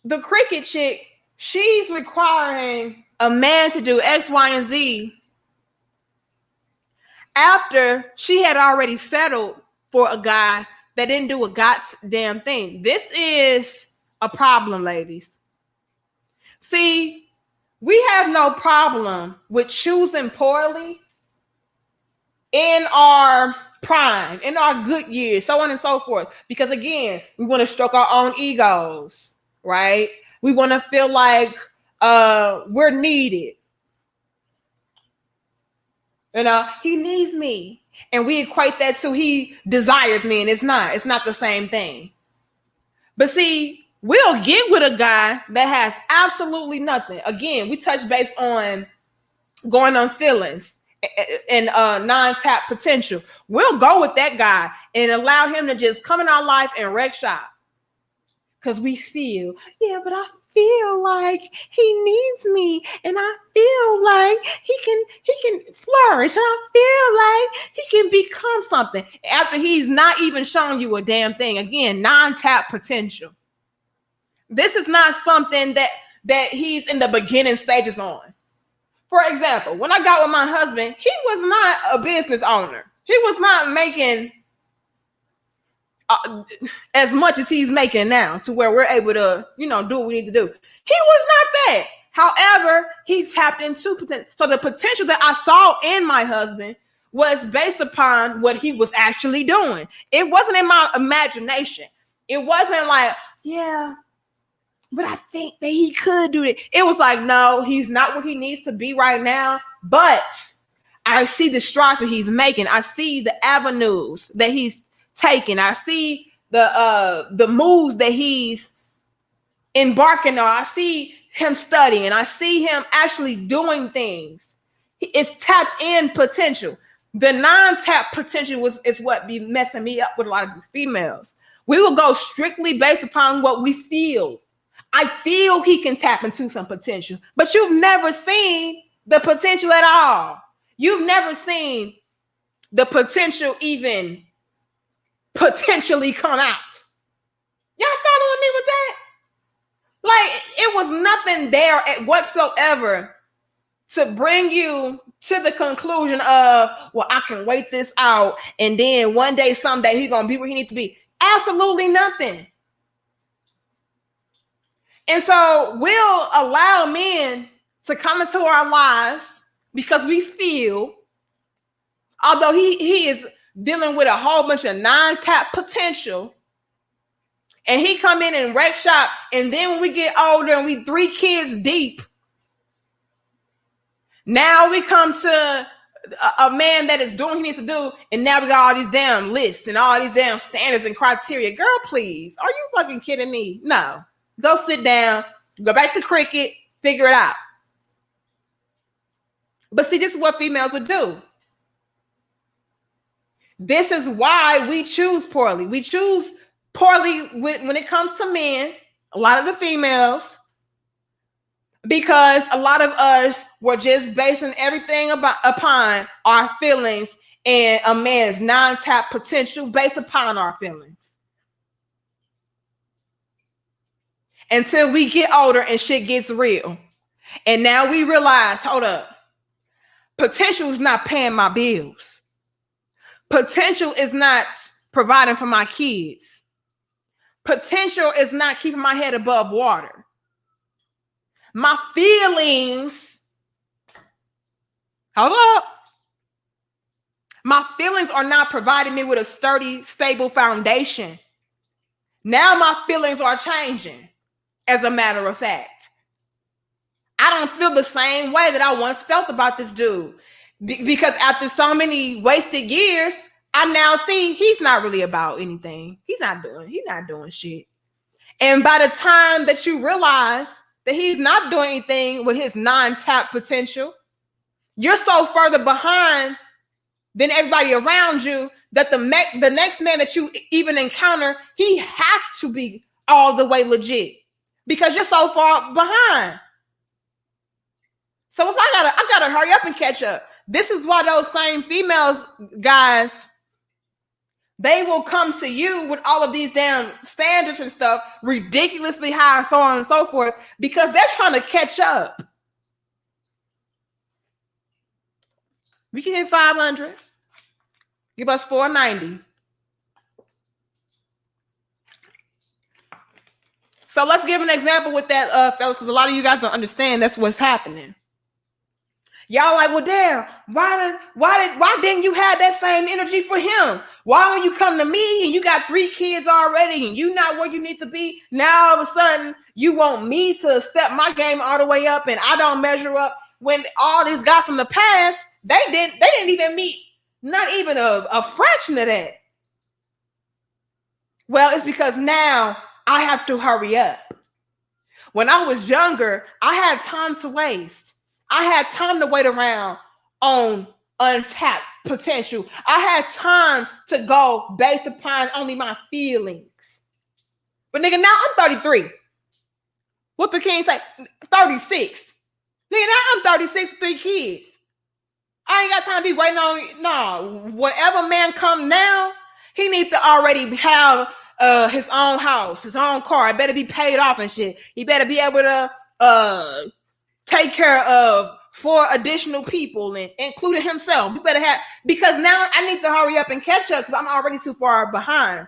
The cricket chick, she's requiring a man to do X, Y, and Z after she had already settled for a guy that didn't do a goddamn thing. This is a problem, ladies. See, we have no problem with choosing poorly in our prime, in our good years, so on and so forth. Because again, we want to stroke our own egos, right? We want to feel like we're needed. You know, he needs me. And we equate that to he desires me, and it's not the same thing. But see, we'll get with a guy that has absolutely nothing. Again, we touch base on going on feelings and non-tap potential. We'll go with that guy and allow him to just come in our life and wreck shop. Because we feel, yeah, but I feel like he needs me, and I feel like he can flourish, and I feel like he can become something after he's not even showing you a damn thing. Again, non-tap potential. This is not something that he's in the beginning stages on. For example, when I got with my husband, he was not a business owner. He was not making as much as he's making now to where we're able to, do what we need to do. He was not that. However, he tapped into potential. So the potential that I saw in my husband was based upon what he was actually doing. It wasn't in my imagination. It wasn't like, yeah, but I think that he could do it. It was like, no, he's not what he needs to be right now. But I see the strides that he's making. I see the avenues that he's taking. I see the moves that he's embarking on. I see him studying. I see him actually doing things. It's tapped in potential. The non-tap potential is what be messing me up with a lot of these females. We will go strictly based upon what we feel. I feel he can tap into some potential, but you've never seen the potential at all. You've never seen the potential even potentially come out. Y'all following me with that? Like, it was nothing there whatsoever to bring you to the conclusion of, well, I can wait this out, and then one day, someday, he's gonna be where he needs to be. Absolutely nothing. And so we'll allow men to come into our lives because we feel, although he is dealing with a whole bunch of non-tap potential, and he come in and wreck shop, and then when we get older and we 3 kids deep, now we come to a man that is doing what he needs to do, and now we got all these damn lists and all these damn standards and criteria. Girl, please, are you fucking kidding me? No. Go sit down, go back to cricket, figure it out. But see, this is what females would do. This is why we choose poorly. We choose poorly when it comes to men, a lot of the females, because a lot of us were just basing everything upon our feelings and a man's non-tap potential based upon our feelings. Until we get older and shit gets real. And now we realize, hold up, potential is not paying my bills. Potential is not providing for my kids. Potential is not keeping my head above water. My feelings, hold up. My feelings are not providing me with a sturdy, stable foundation. Now my feelings are changing, as a matter of fact. I don't feel the same way that I once felt about this dude. Because after so many wasted years, I now see he's not really about anything. He's not doing shit. And by the time that you realize that he's not doing anything with his non-tap potential, you're so further behind than everybody around you that the next man that you even encounter, he has to be all the way legit because you're so far behind. So I gotta hurry up and catch up. This is why those same females, guys, they will come to you with all of these damn standards and stuff, ridiculously high, so on and so forth, because they're trying to catch up. We can hit 500. Give us 490. So let's give an example with that, fellas, because a lot of you guys don't understand that's what's happening. Y'all like, well, damn, why didn't you have that same energy for him? Why when you come to me and you got 3 kids already and you not where you need to be, now all of a sudden you want me to step my game all the way up and I don't measure up, when all these guys from the past, they didn't even meet not even a fraction of that. Well, it's because now I have to hurry up. When I was younger, I had time to waste. I had time to wait around on untapped potential. I had time to go based upon only my feelings. But nigga, now I'm 33. What the king say? 36. Nigga, now I'm 36 with 3 kids. I ain't got time to be waiting on, no. Whatever man come now, he needs to already have his own house, his own car. It better be paid off and shit. He better be able to take care of 4 additional people, and including himself. You better have, because now I need to hurry up and catch up because I'm already too far behind.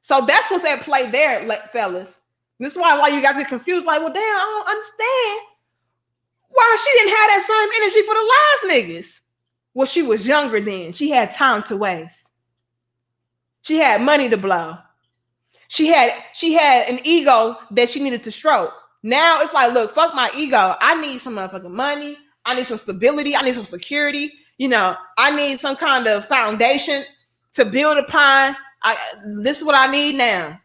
So that's what's at play there, fellas. This is why a lot of you guys get confused, like, well, damn, I don't understand why she didn't have that same energy for the last niggas. Well, she was younger then. She had time to waste. She had money to blow. She had an ego that she needed to stroke. Now it's like, look, fuck my ego. I need some motherfucking money. I need some stability. I need some security. You know, I need some kind of foundation to build upon. This is what I need now.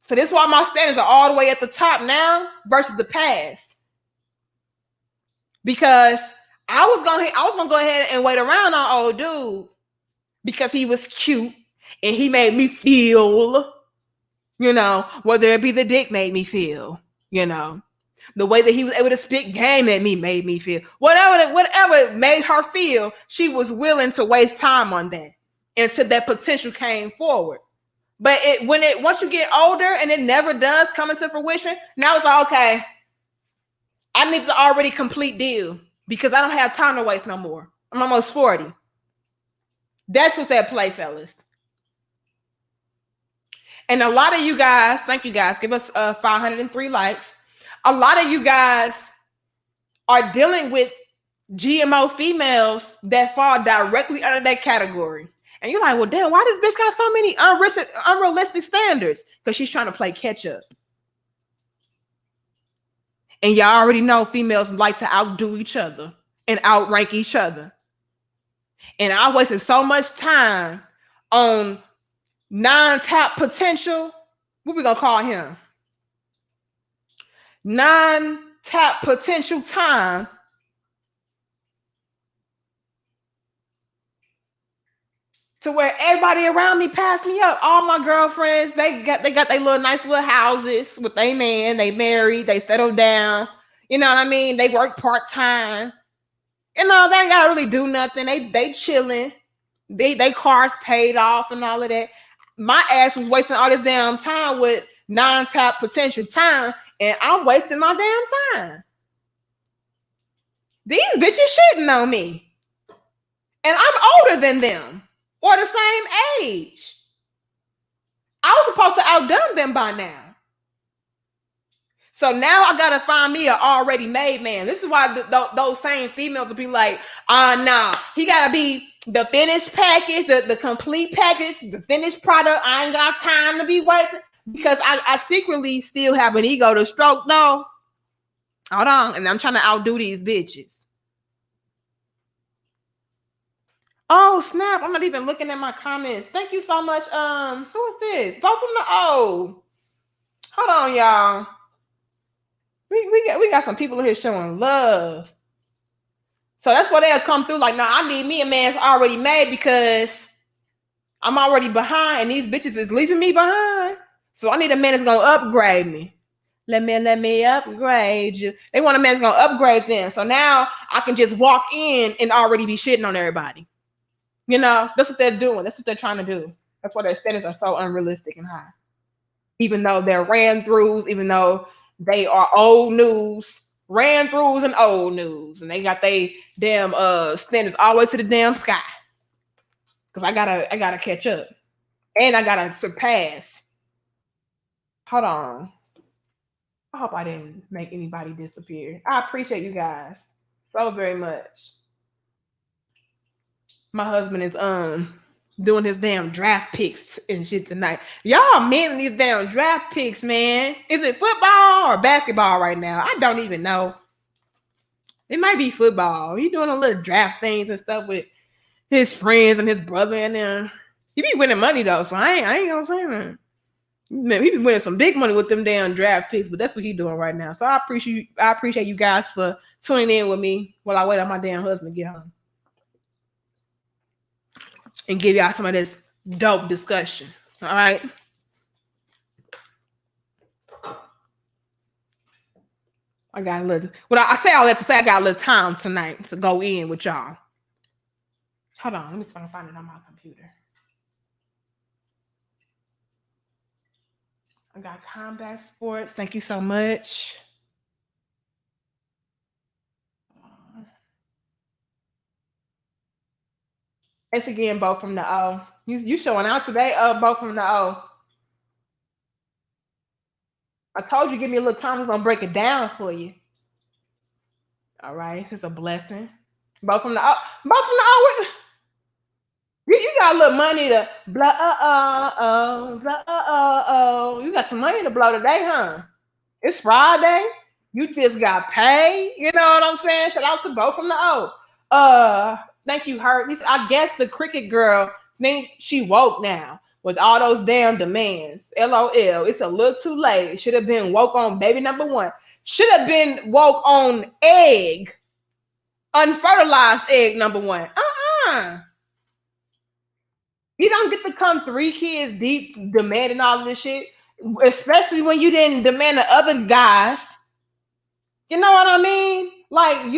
So this is why my standards are all the way at the top now versus the past. Because I was gonna go ahead and wait around on old dude because he was cute and he made me feel You know, whether it be the dick made me feel, you know, the way that he was able to spit game at me made me feel. Whatever made her feel, she was willing to waste time on that until that potential came forward. But once you get older and it never does come into fruition, now it's like, okay, I need to already complete deal because I don't have time to waste no more. I'm almost 40. That's what's at play, fellas. And a lot of you guys, thank you guys, give us 503 likes. A lot of you guys are dealing with GMO females that fall directly under that category. And you're like, well, damn, why this bitch got so many unrealistic standards? Because she's trying to play catch up. And y'all already know females like to outdo each other and outrank each other. And I wasted so much time on non-tap potential. What we gonna call him? Non-tap potential time. To where everybody around me passed me up. All my girlfriends, they got their little nice little houses with their man. They married, they settled down. You know what I mean? They work part-time. You know, they ain't gotta really do nothing. They chilling. They cars paid off and all of that. My ass was wasting all this damn time with non-tap potential time, and I'm wasting my damn time. These bitches shitting on me. And I'm older than them. Or the same age. I was supposed to outdone them by now. So now I gotta find me an already made man. This is why those same females will be like, nah, he gotta be the finished package, the complete package, the finished product. I ain't got time to be waiting because I secretly still have an ego to stroke. No, hold on, and I'm trying to outdo these bitches. Oh, snap. I'm not even looking at my comments. Thank you so much. Who is this? Both from the O. Hold on, y'all. We got some people here showing love. So that's why they'll come through like, nah, I need me a man that's already made because I'm already behind and these bitches is leaving me behind. So I need a man that's gonna upgrade me. Let me upgrade you. They want a man that's gonna upgrade them. So now I can just walk in and already be shitting on everybody. You know, that's what they're doing. That's what they're trying to do. That's why their standards are so unrealistic and high. Even though they're ran-throughs, even though they are old news, ran-throughs and old news. And they got their damn standards all the way to the damn sky. Because I gotta catch up. And I gotta surpass. Hold on. I hope I didn't make anybody disappear. I appreciate you guys so very much. My husband is doing his damn draft picks and shit tonight. Y'all men these damn draft picks, man. Is it football or basketball right now? I don't even know. It might be football. He doing a little draft things and stuff with his friends and his brother and them. He be winning money though, so I ain't gonna say that. Man, he be winning some big money with them damn draft picks, but that's what he's doing right now. So I appreciate you guys for tuning in with me while I wait on my damn husband to get home. And give y'all some of this dope discussion. All right. I got a little. Well, I say all that to say I got a little time tonight to go in with y'all. Hold on, let me see if I can find it on my computer. I got combat sports. Thank you so much. Thanks again, both from the O. You showing out today, both from the O. I told you, give me a little time. I'm gonna break it down for you. All right, it's a blessing. Both from the O. Both from the O. You got a little money to blow. Blow. You got some money to blow today, huh? It's Friday. You just got paid. You know what I'm saying? Shout out to both from the O. Thank you, Hurt. I guess the cricket girl think she woke now with all those damn demands. LOL. It's a little too late. Should have been woke on baby number one. Should have been woke on egg. Unfertilized egg number one. You don't get to come 3 kids deep demanding all this shit. especially when you didn't demand the other guys. You know what I mean? Like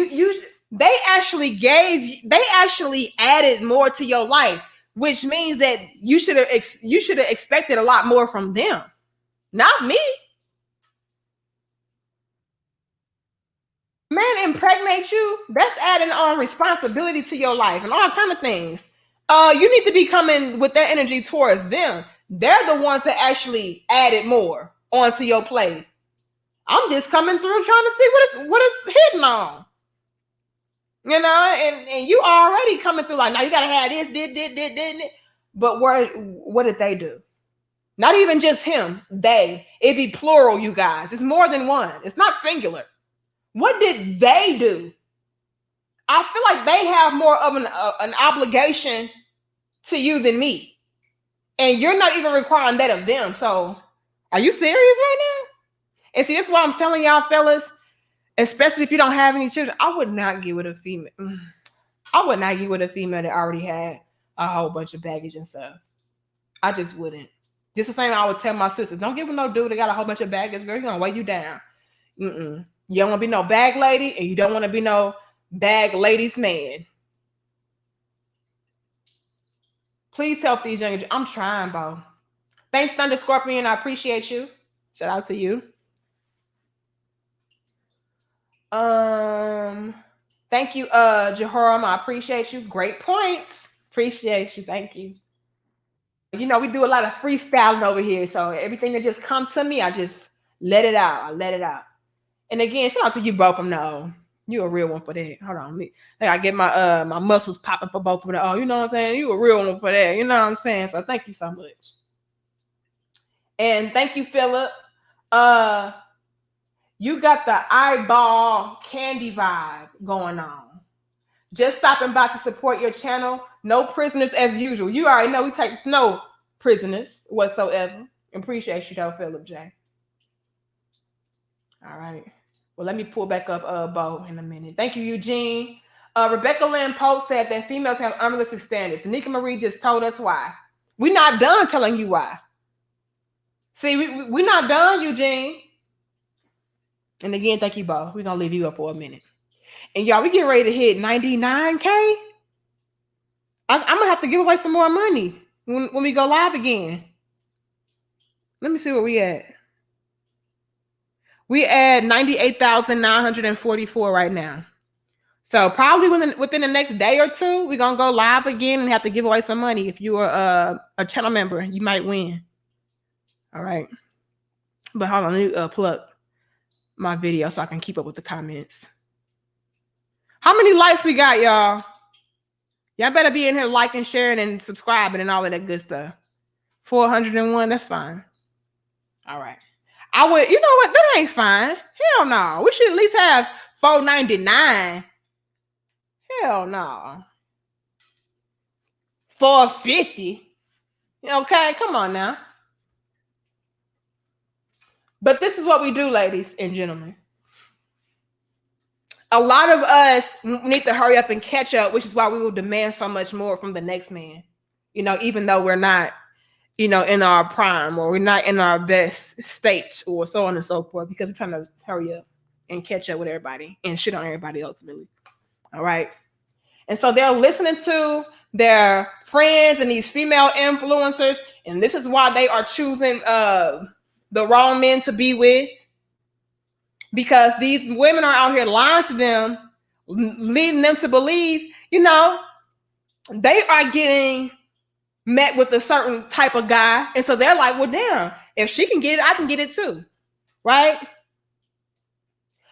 they actually added more to your life, which means that you should have expected a lot more from them, not me. Man impregnate you, that's adding on responsibility to your life and all kind of things. You need to be coming with that energy towards them. They're the ones that actually added more onto your plate. I'm just coming through trying to see what it's hitting on. You know, and you already coming through like, now you gotta have this, did. But what did they do? Not even just him, they. It'd be plural, you guys. It's more than one. It's not singular. What did they do? I feel like they have more of an obligation to you than me. And you're not even requiring that of them. So are you serious right now? And see, that's why I'm telling y'all, fellas, especially if you don't have any children, I would not get with a female. I would not get with a female that already had a whole bunch of baggage and stuff. I just wouldn't. Just the same I would tell my sisters, don't get with no dude that got a whole bunch of baggage, girl. You're going to weigh you down. Mm-mm. You don't want to be no bag lady, and you don't want to be no bag ladies man. Please help these young. I'm trying, Bo. Thanks, Thunder Scorpion. I appreciate you. Shout out to you. Thank you, Jehoram. I appreciate you. Great points. Appreciate you. Thank you. You know, we do a lot of freestyling over here, so everything that just comes to me, I just let it out. I let it out. And again, shout out to you both from now. You a real one for that. Hold on, I gotta get my my muscles popping for both of them. Oh, you know what I'm saying? You a real one for that. You know what I'm saying? So thank you so much. And thank you, Philip. You got the eyeball candy vibe going on. Just stopping by to support your channel. No prisoners as usual. You already know we take no prisoners whatsoever. Appreciate you though, Philip J. All right. Well, let me pull back up Bo in a minute. Thank you, Eugene. Rebecca Lynn Pope said that females have unrealistic standards. Nika Marie just told us why. We're not done telling you why. See, we're not done, Eugene. And again, thank you, Bo. We're going to leave you up for a minute. And y'all, we get ready to hit 99K. I'm going to have to give away some more money when we go live again. Let me see where we at. We at 98,944 right now. So probably within the next day or two, we're going to go live again and have to give away some money. If you are a channel member, you might win. All right. But hold on, let me pull up my video so I can keep up with the comments. How many likes we got, y'all? Y'all better be in here liking, sharing, and subscribing and all of that good stuff. 401, that's fine. All right. I would, you know what? That ain't fine. Hell no. We should at least have 499. Hell no. 450. Okay, come on now. But this is what we do, ladies and gentlemen. A lot of us need to hurry up and catch up, which is why we will demand so much more from the next man. You know, even though we're not, you know, in our prime or we're not in our best state or so on and so forth, because we're trying to hurry up and catch up with everybody and shit on everybody else, really. All right. And so they're listening to their friends and these female influencers, and this is why they are choosing the wrong men to be with. Because these women are out here lying to them, leading them to believe, you know, they are getting met with a certain type of guy. And so they're like, well, damn, if she can get it, I can get it too. Right?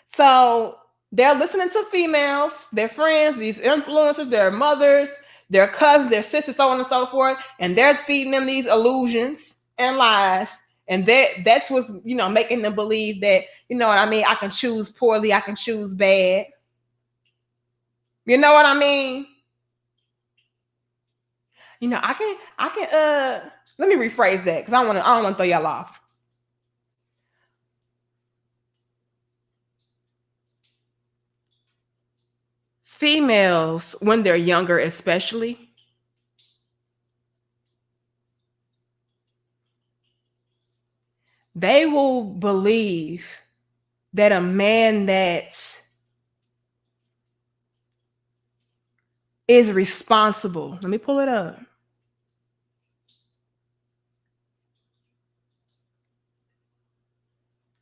So they're listening to females, their friends, these influencers, their mothers, their cousins, their sisters, so on and so forth. And they're feeding them these illusions and lies. And that's what's, you know, making them believe that, you know what I mean, I can choose poorly, I can choose bad. You know what I mean? You know, I can let me rephrase that because I don't want to throw y'all off. Females, when they're younger, especially, They will believe that a man that is responsible, let me pull it up.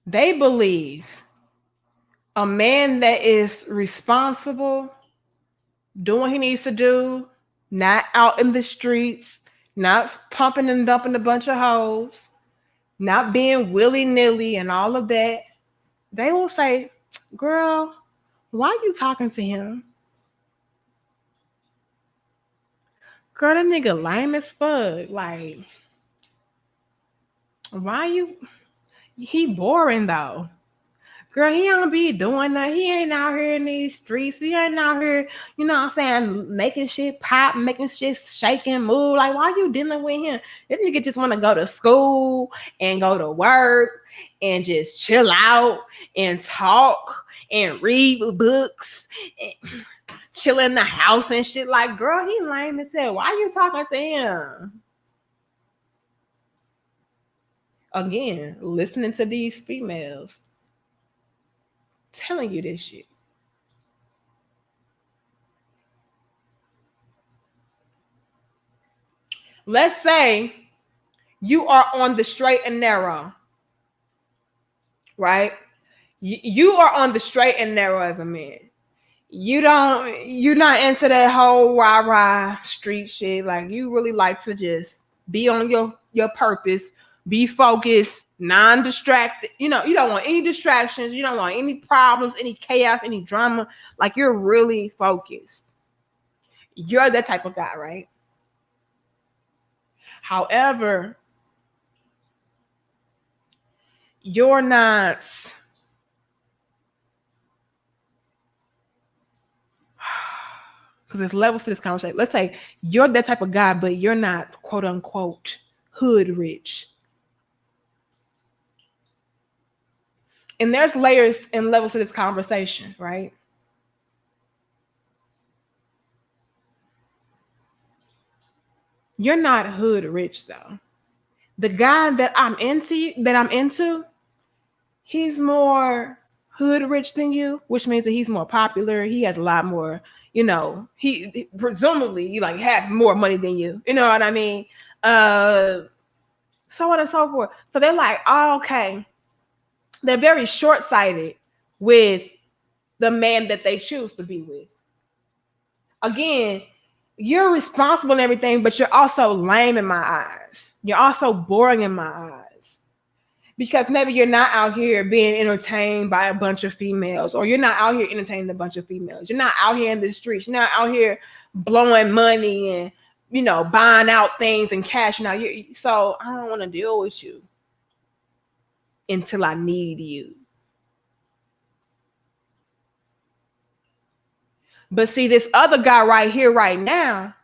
They believe a man that is responsible, doing what he needs to do, not out in the streets, not pumping and dumping a bunch of hoes, not being willy-nilly and all of that, they will say, girl, why are you talking to him? Girl, that nigga lame as fuck. Like, why you he boring though. Girl, he don't be doing that. He ain't out here in these streets. He ain't out here, you know what I'm saying, making shit pop, making shit shake and move. Like, why you dealing with him? This nigga just want to go to school and go to work and just chill out and talk and read books and chill in the house and shit. Like, girl, he lame as hell. Why you talking to him? Again, listening to these females telling you this shit. Let's say you are on the straight and narrow, right? You are on the straight and narrow as a man. You're not into that whole rah-rah street shit. Like, you really like to just be on your purpose, be focused, non-distracted. You know, you don't want any distractions, you don't want any problems, any chaos, any drama. Like, you're really focused. You're that type of guy, right? However, you're not, because there's levels to this conversation. Let's say you're that type of guy, but you're not quote unquote hood rich. And there's layers and levels to this conversation, right? You're not hood rich though. The guy that I'm into, he's more hood rich than you, which means that he's more popular. He has a lot more, you know, he presumably like has more money than you. You know what I mean? So on and so forth. So they're like, oh, okay. They're very short-sighted with the man that they choose to be with. Again, you're responsible and everything, but you're also lame in my eyes. You're also boring in my eyes. Because maybe you're not out here being entertained by a bunch of females, or you're not out here entertaining a bunch of females. You're not out here in the streets. You're not out here blowing money and, you know, buying out things and cashing out. So I don't want to deal with you until I need you. But see, this other guy right here, right now,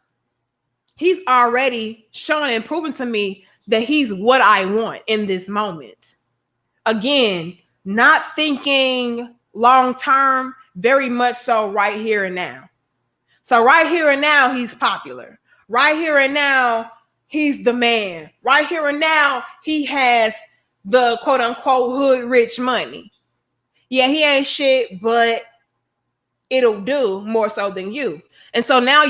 he's already showing and proving to me that he's what I want in this moment. Again, not thinking long term, very much so right here and now. So right here and now, he's popular. Right here and now, he's the man. Right here and now, he has the quote unquote hood rich money. Yeah, he ain't shit, but it'll do more so than you. And so now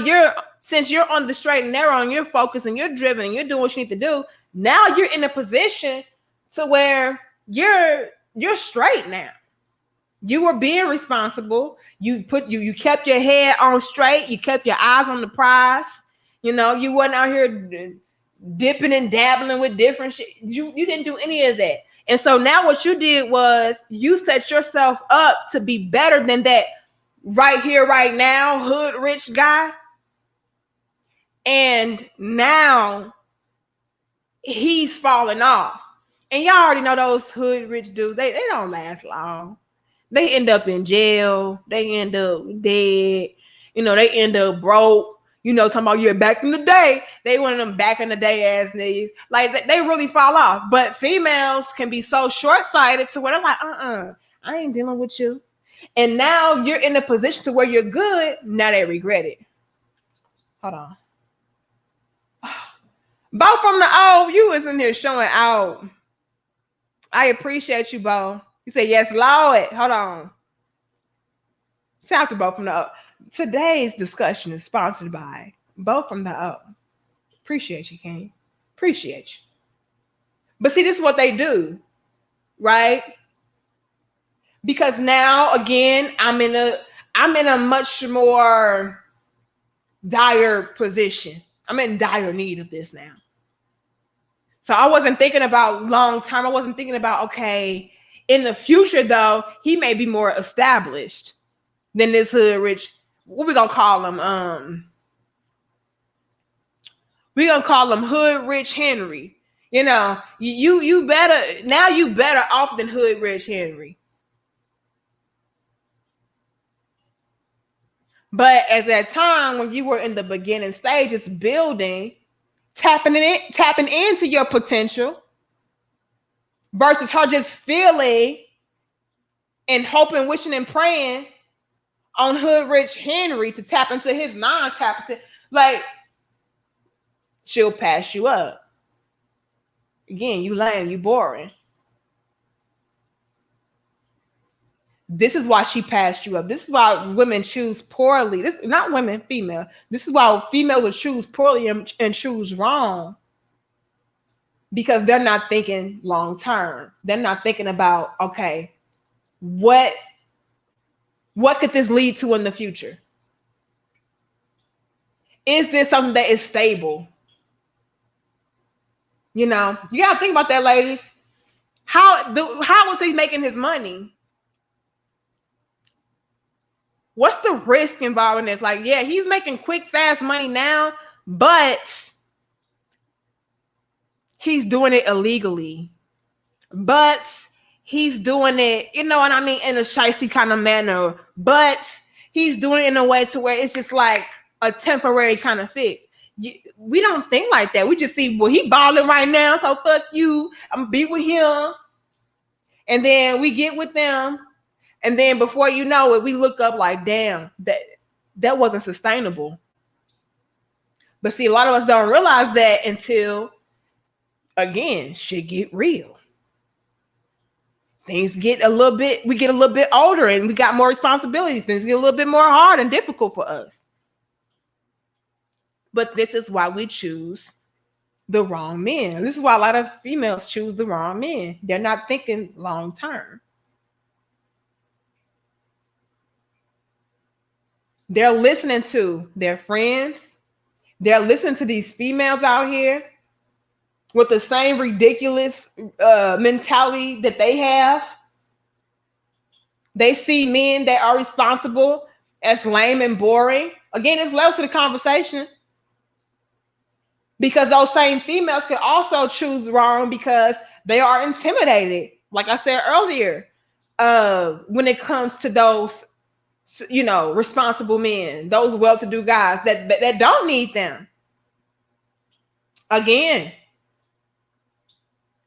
since you're on the straight and narrow and you're focused and you're driven and you're doing what you need to do, now you're in a position to where you're straight now. You were being responsible. You kept your head on straight. You kept your eyes on the prize. You know, you wasn't out here dipping and dabbling with different shit. You didn't do any of that. And so now what you did was you set yourself up to be better than that right here, right now, hood rich guy. And now he's falling off. And y'all already know those hood rich dudes, they don't last long. They end up in jail. They end up dead. You know, they end up broke. You know, talking about, yeah, back in the day, they one of them back in the day ass niggas. Like, they really fall off. But females can be so short-sighted to where they're like, I ain't dealing with you. And now you're in a position to where you're good. Now they regret it. Hold on. Both from the old, you was in here showing out. I appreciate you, Bo. He said, yes, Lord. Hold on. Shout out to Bo from the O. Today's discussion is sponsored by Bo from the O. Appreciate you, King. Appreciate you. But see, this is what they do, right? Because now, again, I'm in a much more dire position. I'm in dire need of this now. So I wasn't thinking about long term. I wasn't thinking about, okay, in the future, though, he may be more established than this hood rich. What we gonna call him? We gonna call him Hood Rich Henry. You know, you better off than Hood Rich Henry. But at that time, when you were in the beginning stages, building, tapping into your potential, versus her just feeling and hoping, wishing, and praying on Hood Rich Henry to tap into his non-tap into, like, she'll pass you up. Again, you lame, you boring. This is why she passed you up. This is why women choose poorly. This not women, female. This is why females will choose poorly and choose wrong. Because they're not thinking long term. They're not thinking about, okay, what could this lead to in the future? Is this something that is stable? You know, you gotta think about that, ladies. How is he making his money? What's the risk involved in this? Like, yeah, he's making quick, fast money now, but he's doing it illegally. But he's doing it, you know what I mean, in a shiesty kind of manner. But he's doing it in a way to where it's just like a temporary kind of fix. We don't think like that. We just see, well, he balling right now, so fuck you. I'm gonna be with him. And then we get with them. And then before you know it, we look up like, damn, that wasn't sustainable. But see, a lot of us don't realize that until, again, shit get real. Things get we get a little bit older and we got more responsibilities. Things get a little bit more hard and difficult for us. But this is why we choose the wrong men. This is why a lot of females choose the wrong men. They're not thinking long term. They're listening to their friends. They're listening to these females out here with the same ridiculous mentality that they have. They see men that are responsible as lame and boring. Again, it's levels to the conversation. Because those same females can also choose wrong because they are intimidated. Like I said earlier, when it comes to those, you know, responsible men, those well-to-do guys that don't need them. Again,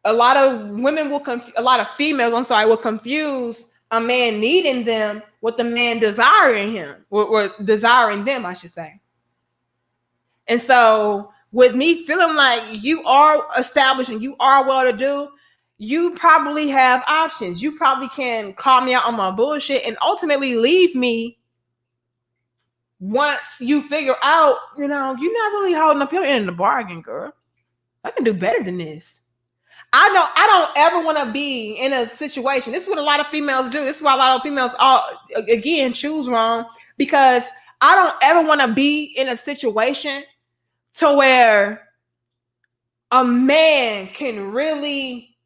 a lot of females will confuse a man needing them with a man desiring him, or desiring them, I should say. And so with me feeling like you are established and you are well-to-do, you probably have options. You probably can call me out on my bullshit and ultimately leave me once you figure out, you know, you're not really holding up your end of the bargain, girl. I can do better than this. I don't ever want to be in a situation. This is what a lot of females do. This is why a lot of females again choose wrong, because I don't ever want to be in a situation to where a man can really,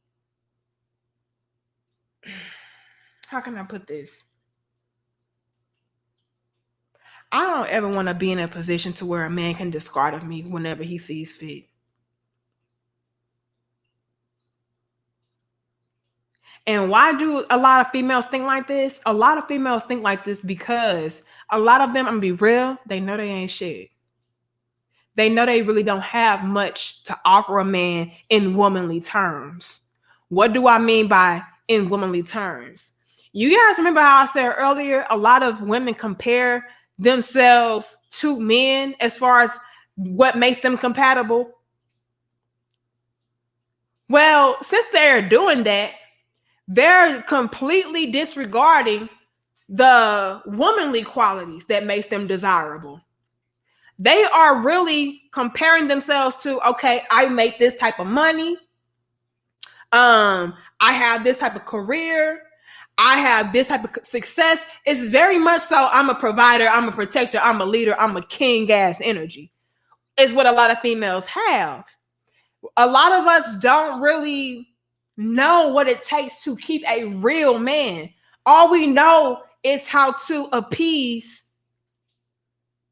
how can I put this? I don't ever want to be in a position to where a man can discard of me whenever he sees fit. And why do a lot of females think like this? A lot of females think like this because a lot of them, I'm gonna be real, they know they ain't shit. They know they really don't have much to offer a man in womanly terms. What do I mean by in womanly terms? You guys remember how I said earlier, a lot of women compare themselves to men as far as what makes them compatible? Well, since they're doing that, they're completely disregarding the womanly qualities that makes them desirable. They are really comparing themselves to, okay, I make this type of money. I have this type of career. I have this type of success. It's very much so, I'm a provider, I'm a protector, I'm a leader, I'm a king ass energy. Is what a lot of females have. A lot of us don't really know what it takes to keep a real man. All we know is how to appease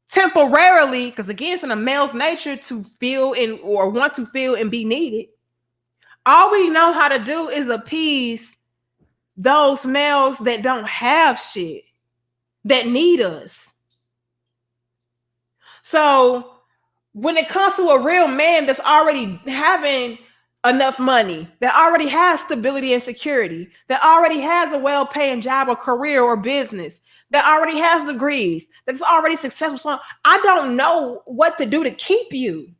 temporarily, because again, it's in a male's nature to feel and or want to feel and be needed. All we know how to do is appease those males that don't have shit, that need us. So when it comes to a real man that's already having enough money, that already has stability and security, that already has a well-paying job or career or business, that already has degrees, that's already successful, so I don't know what to do to keep you.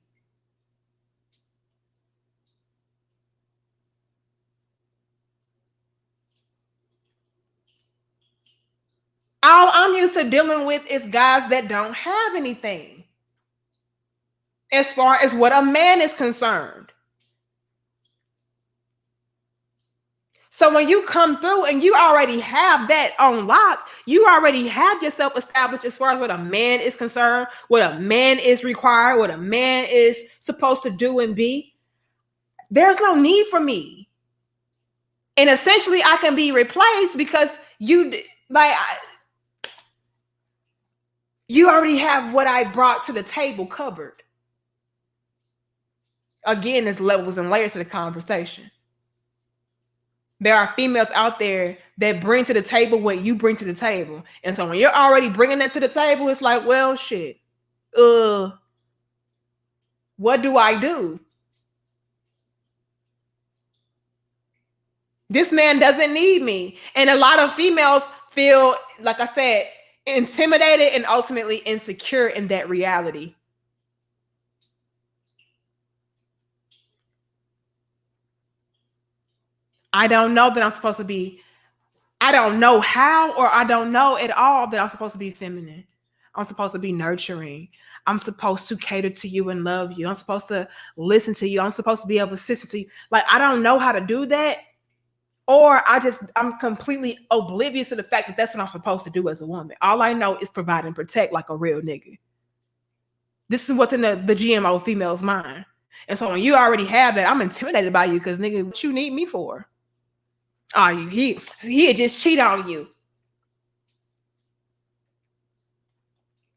All I'm used to dealing with is guys that don't have anything as far as what a man is concerned. So when you come through and you already have that on lock, you already have yourself established as far as what a man is concerned, what a man is required, what a man is supposed to do and be. There's no need for me. And essentially I can be replaced because you already have what I brought to the table covered. Again, there's levels and layers to the conversation. There are females out there that bring to the table what you bring to the table. And so when you're already bringing that to the table, it's like, well, shit. What do I do? This man doesn't need me. And a lot of females feel, like I said, intimidated and ultimately insecure in that reality. I don't know that I'm supposed to be, I don't know how, or I don't know at all that I'm supposed to be feminine. I'm supposed to be nurturing. I'm supposed to cater to you and love you. I'm supposed to listen to you. I'm supposed to be able to listen to you. Like, I don't know how to do that. Or I'm completely oblivious to the fact that that's what I'm supposed to do as a woman. All I know is provide and protect like a real nigga. This is what's in the GMO female's mind. And so when you already have that, I'm intimidated by you because, nigga, what you need me for? Oh, he'd just cheat on you.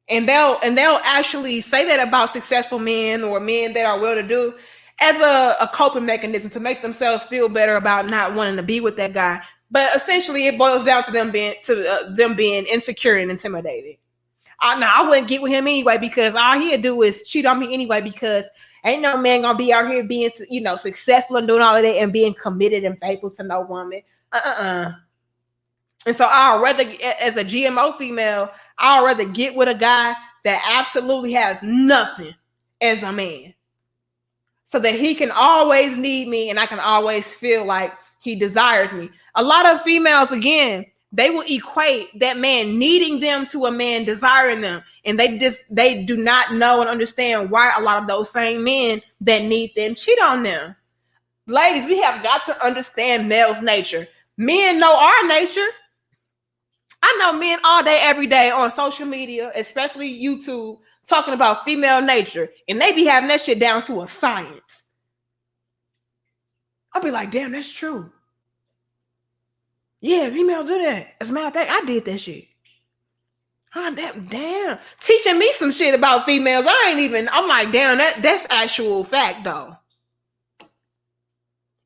And they'll actually say that about successful men or men that are well-to-do as a coping mechanism to make themselves feel better about not wanting to be with that guy. But essentially, it boils down to them being insecure and intimidated. I wouldn't get with him anyway because all he'd do is cheat on me anyway because ain't no man gonna be out here being, successful and doing all of that and being committed and faithful to no woman. And so I'd rather, as a GMO female, I'd rather get with a guy that absolutely has nothing as a man, so that he can always need me and I can always feel like he desires me. A lot of females, again, they will equate that man needing them to a man desiring them. And they do not know and understand why a lot of those same men that need them cheat on them. Ladies, we have got to understand male's nature. Men know our nature. I know men all day, every day on social media, especially YouTube, talking about female nature, and they be having that shit down to a science. I'll be like, damn, that's true. Yeah, females do that. As a matter of fact, I did that shit. Damn. Teaching me some shit about females. I'm like, damn, that's actual fact though.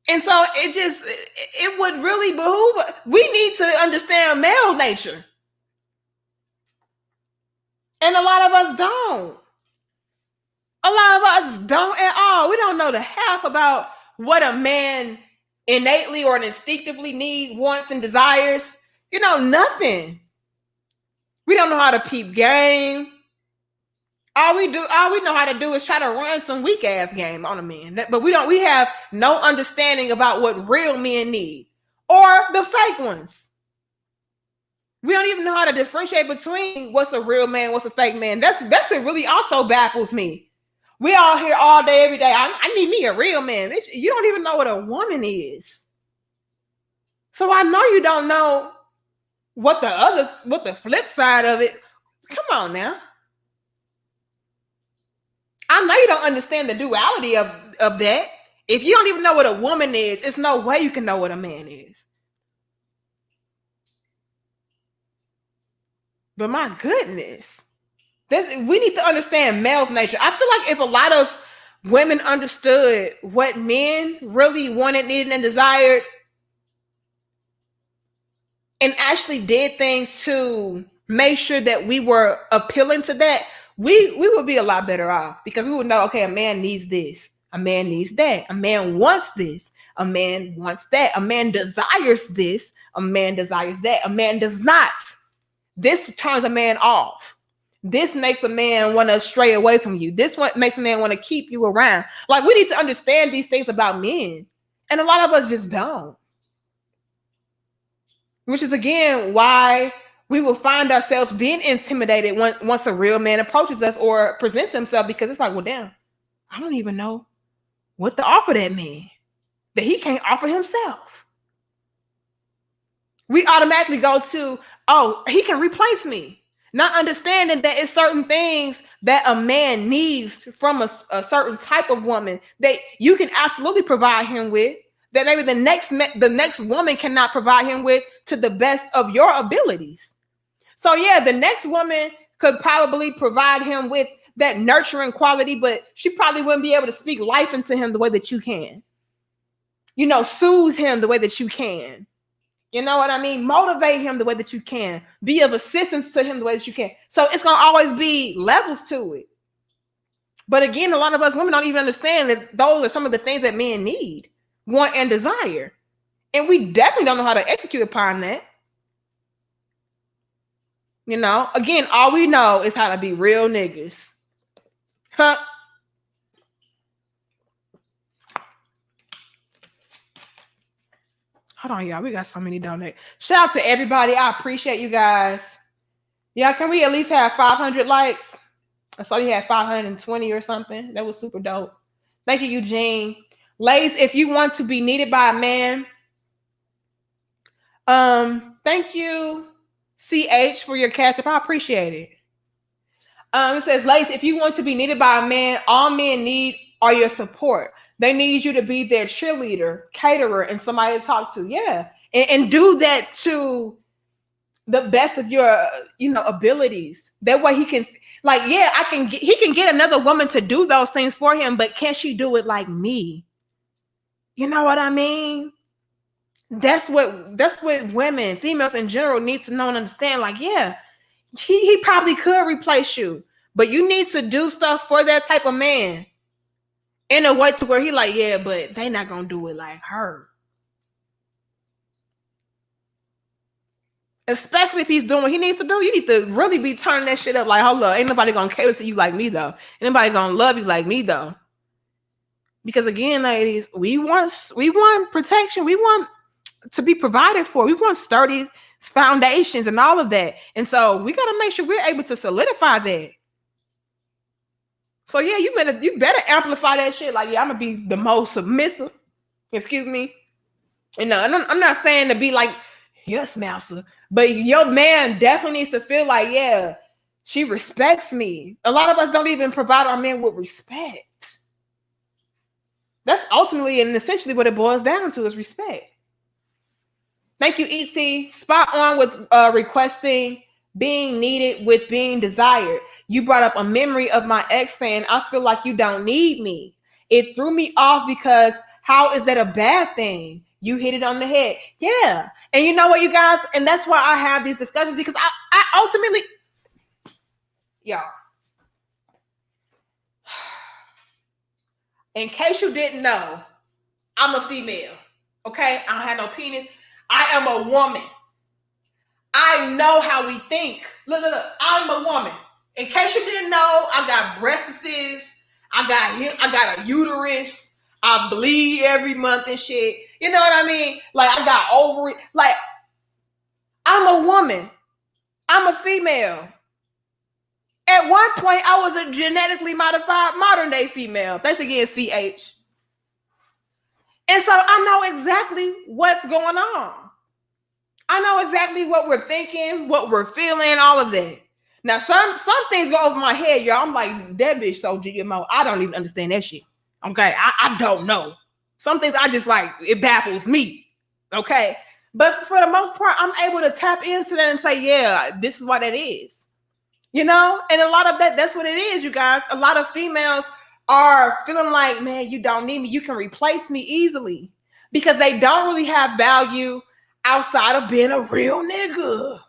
And so it would really behoove, we need to understand male nature. And a lot of us don't. A lot of us don't at all. We don't know the half about what a man innately or instinctively needs, wants, and desires. Nothing. We don't know how to peep game. All we know how to do is try to run some weak ass game on a man. But we have no understanding about what real men need or the fake ones. We don't even know how to differentiate between what's a real man, what's a fake man. That's what really also baffles me. We all hear all day, every day, I need me a real man. You don't even know what a woman is. So I know you don't know what the flip side of it. Come on now. I know you don't understand the duality of that. If you don't even know what a woman is, it's no way you can know what a man is. But my goodness, we need to understand male's nature. I feel like if a lot of women understood what men really wanted, needed, and desired, and actually did things to make sure that we were appealing to that, we would be a lot better off, because we would know, okay, a man needs this, a man needs that, a man wants this, a man wants that, a man desires this, a man desires that, a man does not. This turns a man off. This makes a man want to stray away from you. This one makes a man want to keep you around. Like, we need to understand these things about men. And a lot of us just don't. Which is, again, why we will find ourselves being intimidated once a real man approaches us or presents himself, because it's like, well, damn, I don't even know what to offer that man that he can't offer himself. We automatically go to, oh, he can replace me. Not understanding that it's certain things that a man needs from a certain type of woman that you can absolutely provide him with, that maybe the next woman cannot provide him with to the best of your abilities. So yeah, the next woman could probably provide him with that nurturing quality, but she probably wouldn't be able to speak life into him the way that you can. You know, soothe him the way that you can. You know what I mean? Motivate him the way that you can. Be of assistance to him the way that you can. So it's going to always be levels to it. But again, a lot of us women don't even understand that those are some of the things that men need, want, and desire. And we definitely don't know how to execute upon that. You know, again, all we know is how to be real niggas. Huh? Hold on, y'all. We got so many donate. Shout out to everybody. I appreciate you guys. Yeah, can we at least have 500 likes? I saw you had 520 or something. That was super dope. Thank you, Eugene. Ladies, if you want to be needed by a man, thank you, CH, for your cash up. I appreciate it. It says, ladies, if you want to be needed by a man, all men need are your support. They need you to be their cheerleader, caterer, and somebody to talk to. Yeah. And do that to the best of your, abilities. That way he can, he can get another woman to do those things for him, but can she do it like me? You know what I mean? That's what women, females in general, need to know and understand. Like, yeah, he probably could replace you, but you need to do stuff for that type of man in a way to where he like, yeah, but they not gonna do it like her. Especially if he's doing what he needs to do, you need to really be turning that shit up. Like, hold up, ain't nobody gonna cater to you like me though. Ain't nobody gonna love you like me though. Because again, ladies, we want protection. We want to be provided for. We want sturdy foundations and all of that. And so we gotta make sure we're able to solidify that. So yeah, you better amplify that shit. Like, yeah, I'm gonna be the most submissive. Excuse me. And no, I'm not saying to be like, yes, master, but your man definitely needs to feel like, yeah, she respects me. A lot of us don't even provide our men with respect. That's ultimately and essentially what it boils down to, is respect. Thank you, E.T. Spot on with requesting being needed with being desired. You brought up a memory of my ex saying, I feel like you don't need me. It threw me off because how is that a bad thing? You hit it on the head. Yeah. And you know what, you guys? And that's why I have these discussions, because I ultimately, y'all, in case you didn't know, I'm a female. Okay? I don't have no penis. I am a woman. I know how we think. Look. I'm a woman. In case you didn't know, I got breastises. I got a uterus. I bleed every month and shit. You know what I mean? Like I got over it. Like I'm a woman. I'm a female. At one point, I was a genetically modified modern day female. Thanks again, CH. And so I know exactly what's going on. I know exactly what we're thinking, what we're feeling, all of that. Now, some things go over my head, y'all. I'm like, that bitch so GMO. I don't even understand that shit. Okay, I don't know. Some things I just like, it baffles me. Okay. But for the most part, I'm able to tap into that and say, yeah, this is what that is. You know? And a lot of that's what it is, you guys. A lot of females are feeling like, man, you don't need me. You can replace me easily because they don't really have value outside of being a real nigga.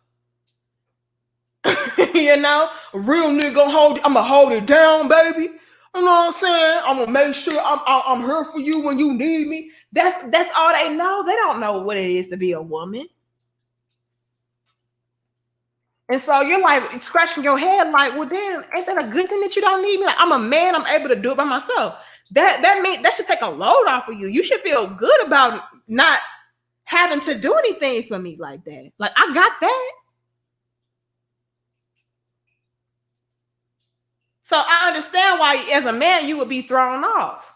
You know? A real nigga I'm gonna hold it down, baby. You know what I'm saying? I'm gonna make sure I'm here for you when you need me. That's all they know. They don't know what it is to be a woman. And so you're like scratching your head, like, well, damn, ain't that a good thing that you don't need me? Like, I'm a man, I'm able to do it by myself. That means that should take a load off of you. You should feel good about not having to do anything for me like that. Like, I got that. So I understand why, as a man, you would be thrown off.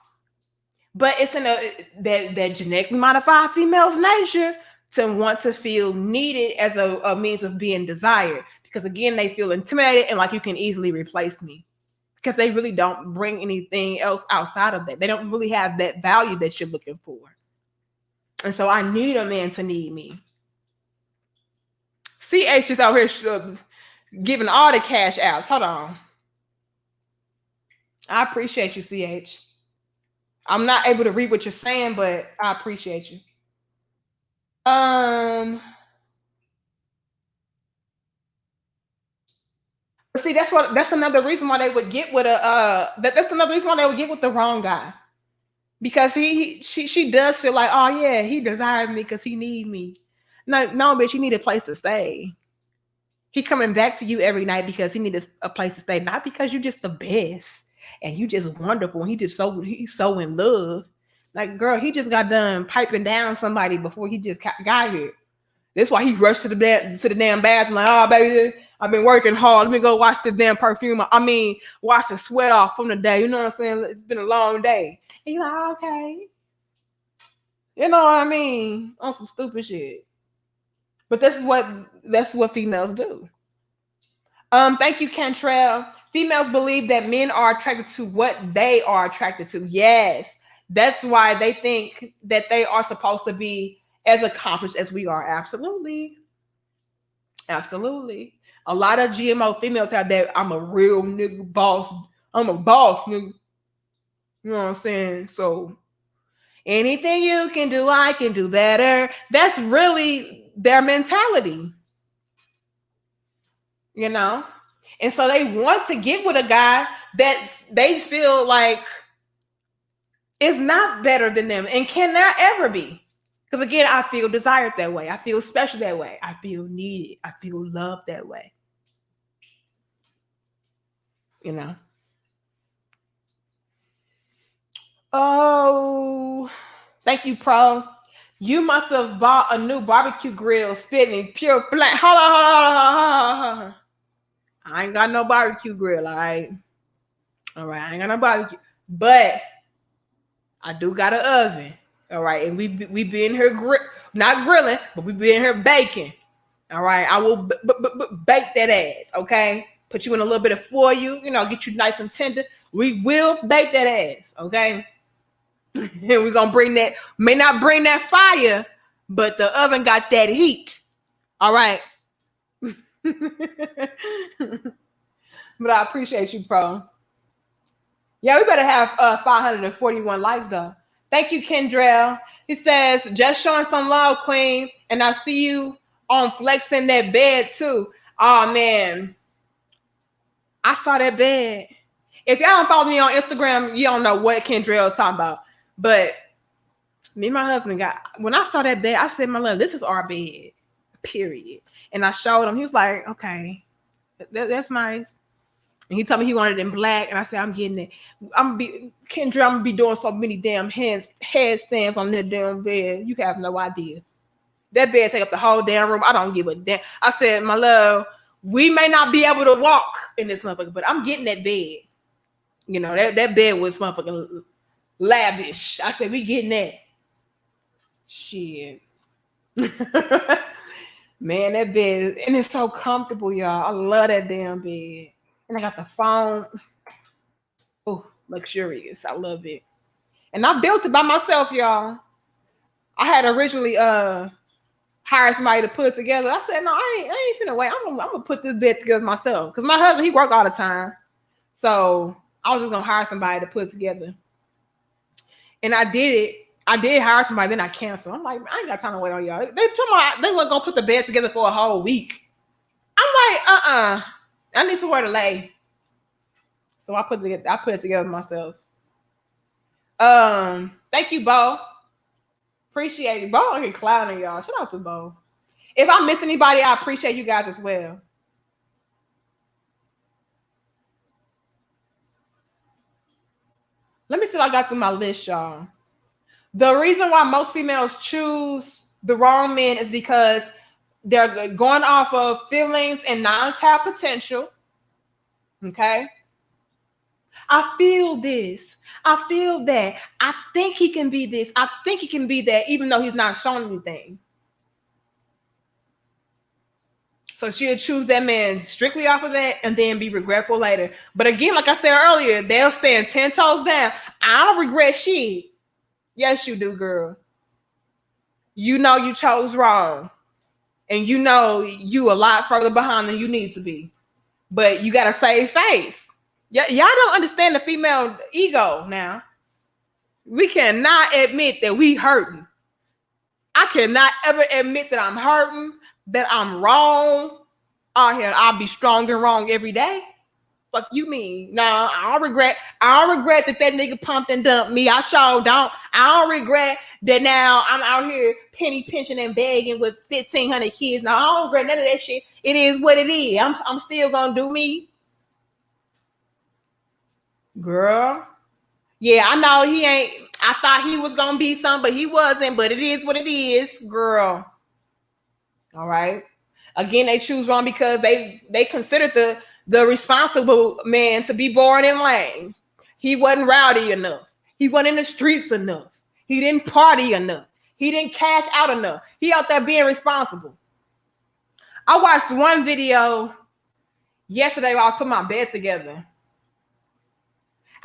But it's in that genetically modified female's nature to want to feel needed as a means of being desired. Because again, they feel intimidated and like you can easily replace me. Because they really don't bring anything else outside of that. They don't really have that value that you're looking for. And so I need a man to need me. CH just out here giving all the cash outs. Hold on. I appreciate you, CH. I'm not able to read what you're saying, but I appreciate you. But see, that's another reason why they would get with that's another reason why they would get with the wrong guy. Because she does feel like, oh yeah, he desires me because he need me. No, bitch, you need a place to stay. He coming back to you every night because he needs a place to stay, not because you're just the best and you just wonderful. And he's so in love. Like, girl, he just got done piping down somebody before he just got here. That's why he rushed to the damn bathroom. Like, oh baby, I've been working hard. Let me go wash this damn perfume. Wash the sweat off from the day. You know what I'm saying? It's been a long day. And you're like, okay. You know what I mean? On some stupid shit. But that's what females do. Thank you, Cantrell. Females believe that men are attracted to what they are attracted to. Yes. That's why they think that they are supposed to be as accomplished as we are. Absolutely. Absolutely. A lot of GMO females have that I'm a real nigga boss. I'm a boss nigga. You know what I'm saying? So anything you can do, I can do better. That's really their mentality. You know? And so they want to get with a guy that they feel like is not better than them and cannot ever be. Because again, I feel desired that way. I feel special that way. I feel needed. I feel loved that way. You know? Oh, thank you, Pro. You must have bought a new barbecue grill spitting pure flame. Hold on. I ain't got no barbecue grill, all right? All right, I ain't got no barbecue. But I do got an oven. All right, and we be in here not grilling, but we be in here baking. All right, I will bake that ass. Okay, put you in a little bit of foil, get you nice and tender. We will bake that ass. Okay, and we're gonna bring that. May not bring that fire, but the oven got that heat. All right. But I appreciate you, Pro. Yeah, we better have 541 likes though. Thank you, Kendrell. He says, just showing some love, Queen. And I see you on flexing that bed too. Oh man. I saw that bed. If y'all don't follow me on Instagram, you don't know what Kendrell is talking about. But me and my husband when I saw that bed, I said, my love, this is our bed. Period. And I showed him. He was like, okay, that's nice. And he told me he wanted it in black, and I said, I'm getting it. I'm gonna be doing so many damn headstands on that damn bed. You have no idea. That bed take up the whole damn room. I don't give a damn. I said, my love, we may not be able to walk in this motherfucker, but I'm getting that bed. You know, that bed was motherfucking lavish. I said, we getting that. Shit. Man, that bed, and it's so comfortable, y'all. I love that damn bed. And I got the phone. Oh, luxurious. I love it. And I built it by myself, y'all. I had originally hired somebody to put it together. I said, no, I ain't finna wait. I'm gonna put this bed together myself. Because my husband, he work all the time. So I was just gonna hire somebody to put it together. And I did it. I did hire somebody, then I canceled. I'm like, I ain't got time to wait on y'all. They told me they weren't gonna put the bed together for a whole week. I'm like, I need somewhere to lay. So I put it together myself. Thank you, Bo. Appreciate it. Bo on here clowning y'all. Shout out to Bo. If I miss anybody, I appreciate you guys as well. Let me see if I got through my list, y'all. The reason why most females choose the wrong men is because they're going off of feelings and non-tapped potential. Okay? I feel this. I feel that. I think he can be this. I think he can be that, even though he's not showing anything. So she'll choose that man strictly off of that and then be regretful later. But again, like I said earlier, they'll stand 10 toes down. I don't regret shit. Yes, you do, girl. You know you chose wrong. And you know you a lot further behind than you need to be. But you got to save face. Y'all don't understand the female ego now. We cannot admit that we hurting. I cannot ever admit that I'm hurting, that I'm wrong. Oh, hell, I'll be strong and wrong every day. Fuck you mean? No, I don't regret that nigga pumped and dumped me. I sure don't. I don't regret that now I'm out here penny pinching and begging with 1,500 kids. No, I don't regret none of that shit. It is what it is. I'm still gonna do me. Girl. Yeah, I know he ain't. I thought he was gonna be something, but he wasn't. But it is what it is, girl. All right. Again, they choose wrong because they considered the responsible man to be born in lane. He wasn't rowdy enough. He wasn't in the streets enough. He didn't party enough. He didn't cash out enough. He out there being responsible. I watched one video yesterday while I was putting my bed together.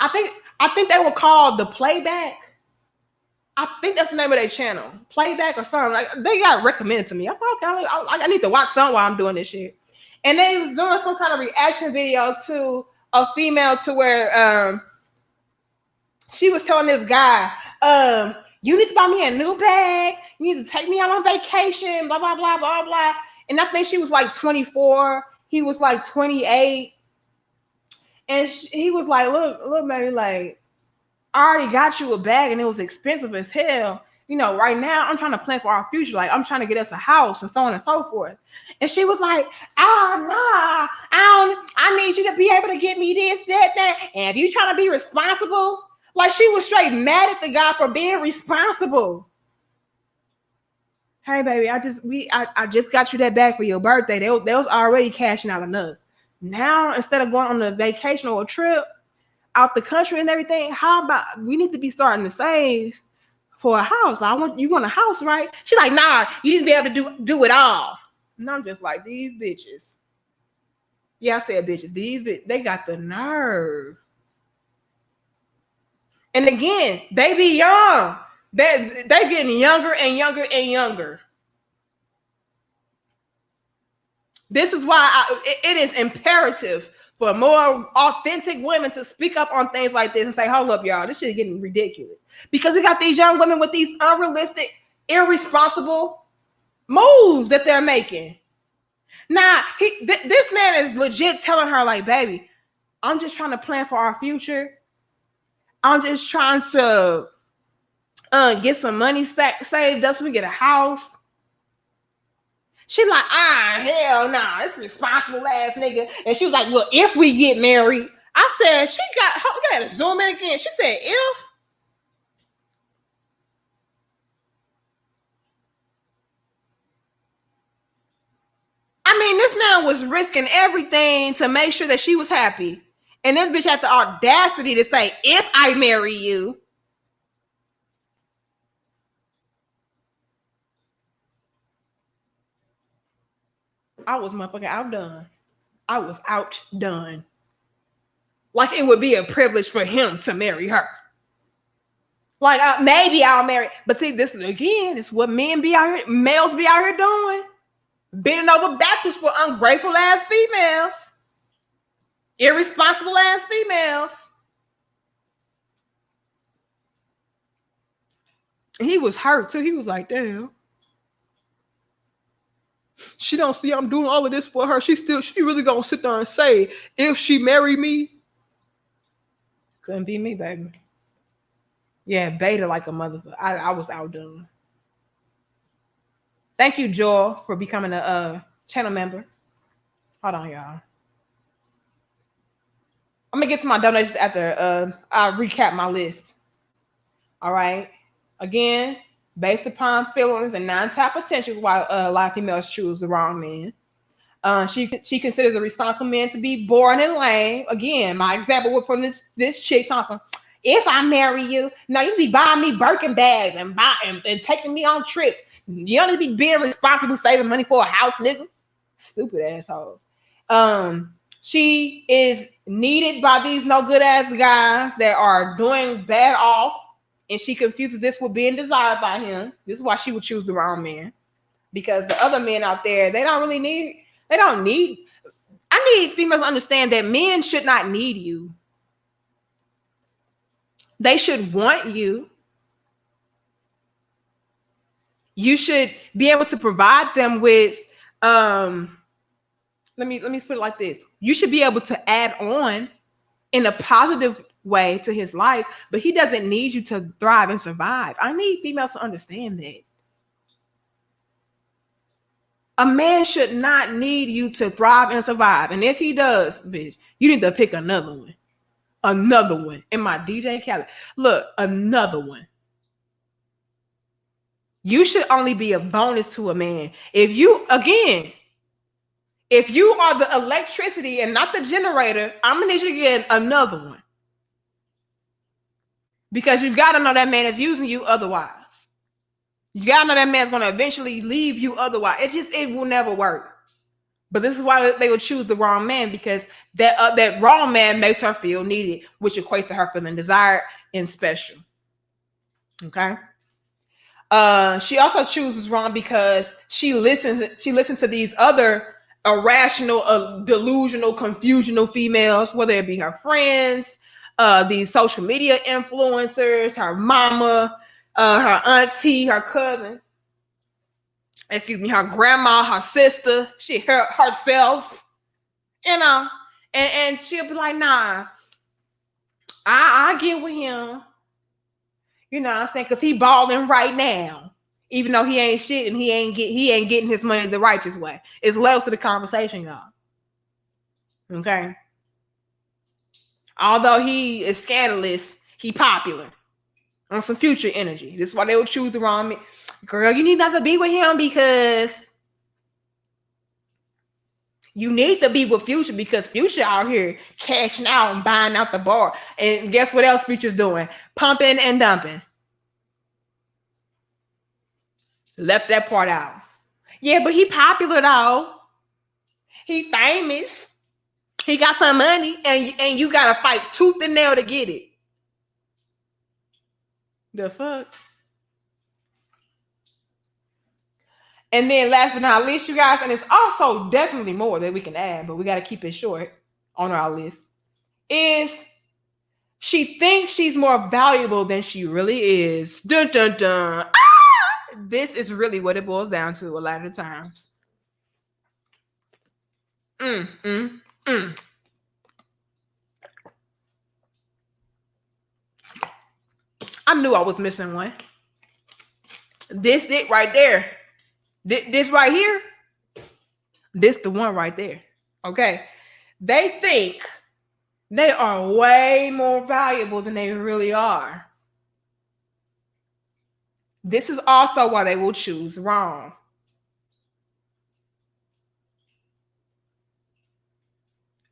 I think they were called The Playback. I think that's the name of their channel. Playback or something. Like, they got recommended to me. I'm like, okay, I need to watch something while I'm doing this shit. And they was doing some kind of reaction video to a female to where she was telling this guy, you need to buy me a new bag. You need to take me out on vacation, blah, blah, blah, blah, blah. And I think she was like 24. He was like 28. And he was like, look, baby, like, I already got you a bag and it was expensive as hell. You know, right now I'm trying to plan for our future. Like, I'm trying to get us a house and so on and so forth. And she was like, oh, no, I need you to be able to get me this, that. And if you trying to be responsible, like, she was straight mad at the guy for being responsible. Hey, baby, I just got you that bag for your birthday. They was already cashing out enough. Now, instead of going on a vacation or a trip out the country and everything, how about we need to be starting to save for a house? You want a house, right? She's like, nah, you need to be able to do it all. And I'm just like, these bitches. Yeah, I said bitches. These bitches, they got the nerve. And again, they be young. They getting younger and younger and younger. This is why it is imperative for more authentic women to speak up on things like this and say, hold up, y'all, this shit is getting ridiculous. Because we got these young women with these unrealistic, irresponsible moves that they're making. Now, this man is legit telling her, like, baby, I'm just trying to plan for our future. I'm just trying to get some money saved up so we get a house. She like, hell nah, it's responsible ass nigga. And she was like, well, if we get married. I said, she got to zoom in again. She said, if. I mean, this man was risking everything to make sure that she was happy. And this bitch had the audacity to say, if I marry you. I was motherfucking outdone. I was outdone. Like it would be a privilege for him to marry her. Like maybe I'll marry. But see, this again, it's what males be out here doing. Bending over backwards for ungrateful ass females. Irresponsible ass females. And he was hurt too. He was like, damn. She don't see I'm doing all of this for her. She really gonna sit there and say, if she marry me. Couldn't be me, baby. Yeah, beta like a motherfucker. I was outdone. Thank you, Joel, for becoming a channel member. Hold on, y'all. I'm gonna get to my donations after I recap my list. All right. Again, based upon feelings and non-tap potentials, why a lot of females choose the wrong man. She considers a responsible man to be boring and lame. Again, my example was from this chick Thompson. If I marry you, now you be buying me Birkin bags and taking me on trips. You only be being responsible, saving money for a house, nigga. Stupid asshole. She is needed by these no good ass guys that are doing bad off, and she confuses this with being desired by him. This is why she would choose the wrong man, because the other men out there, they don't need. I need females to understand that men should not need you. They should want you. You should be able to provide them with let me put it like this. You should be able to add on in a positive way to his life, but he doesn't need you to thrive and survive. I need females to understand that. A man should not need you to thrive and survive. And if he does, bitch, you need to pick another one. Another one in my DJ calendar. Look, another one. You should only be a bonus to a man. If you are the electricity and not the generator, I'm gonna need you to get another one. Because you gotta know that man is using you otherwise. You gotta know that man's gonna eventually leave you otherwise. It will never work. But this is why they would choose the wrong man, because that wrong man makes her feel needed, which equates to her feeling desired and special. Okay. She also chooses wrong because she listens to these other irrational, delusional, confusional females, whether it be her friends, these social media influencers, her mama, her auntie, her cousins. Her grandma, her sister, herself, and she'll be like, nah, I get with him. You know what I'm saying? Because he balling right now, even though he ain't shit and he ain't getting his money the righteous way. It's levels to the conversation, y'all. Okay. Although he is scandalous, he popular on some future energy. This is why they would choose the wrong man. Girl, you need not to be with him because you need to be with Future, because Future out here cashing out and buying out the bar. And guess what else Future's doing? Pumping and dumping. Left that part out. Yeah, but he popular though. He famous. He got some money, and you gotta fight tooth and nail to get it. The fuck? And then last but not least, you guys, and it's also definitely more that we can add, but we got to keep it short on our list, is she thinks she's more valuable than she really is. Dun, dun, dun. This is really what it boils down to a lot of the times. I knew I was missing one. This it right there. This right here, This the one right there. Okay. They think they are way more valuable than they really are. This is also why they will choose wrong.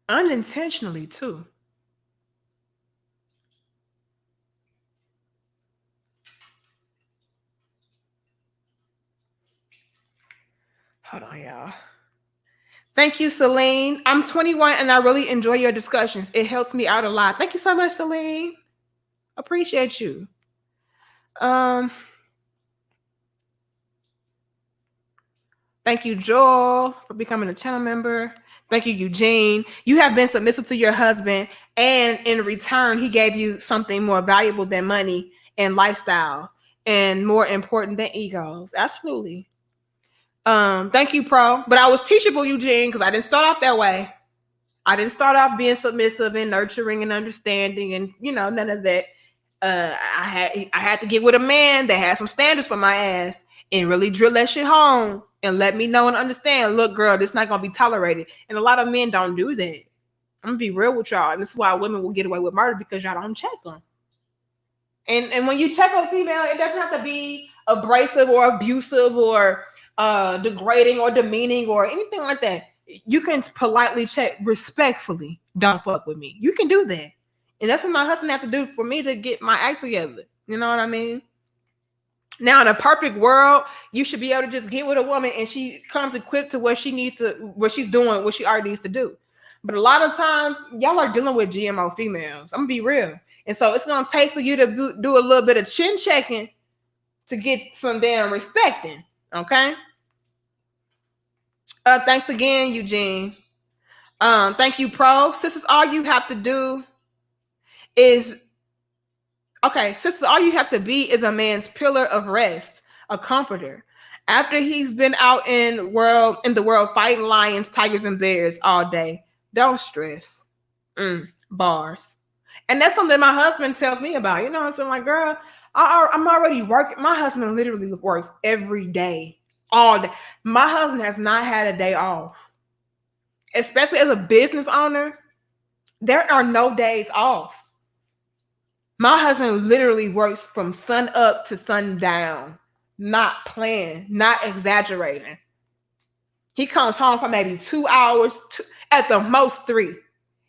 Unintentionally, too. Hold on, y'all. Thank you, Celine. I'm 21 and I really enjoy your discussions. It helps me out a lot. Thank you so much, Celine. Appreciate you. Um, Thank you, Joel, for becoming a channel member. Thank you, Eugene. You have been submissive to your husband, and in return, he gave you something more valuable than money and lifestyle, and more important than egos. Absolutely. Thank you, Pro. But I was teachable, Eugene, because I didn't start off that way. I didn't start off being submissive and nurturing and understanding, and none of that. I had to get with a man that had some standards for my ass and really drill that shit home and let me know and understand. Look, girl, this not gonna be tolerated. And a lot of men don't do that. I'm gonna be real with y'all, and this is why women will get away with murder, because y'all don't check them. And when you check a female, it doesn't have to be abrasive or abusive or degrading or demeaning or anything like that. You can politely check respectfully. Don't fuck with me. You can do that. And that's what my husband had to do for me to get my act together. You know what I mean? Now, in a perfect world, you should be able to just get with a woman and she comes equipped to what she needs to, what she's doing, what she already needs to do. But a lot of times, y'all are dealing with GMO females. I'm gonna be real. And so it's gonna take for you to do a little bit of chin checking to get some damn respecting. Okay? Thanks again, Eugene. Thank you, Pro. Sisters, all you have to do is sisters, all you have to be is a man's pillar of rest, a comforter. After he's been out in the world fighting lions, tigers, and bears all day, don't stress. Bars. And that's something my husband tells me about. You know what I'm saying? Like, girl, I'm already working. My husband literally works every day, all day. My husband has not had a day off. Especially as a business owner, there are no days off. My husband literally works from sun up to sundown, not playing, not exaggerating. He comes home for maybe 2 hours, at the most 3,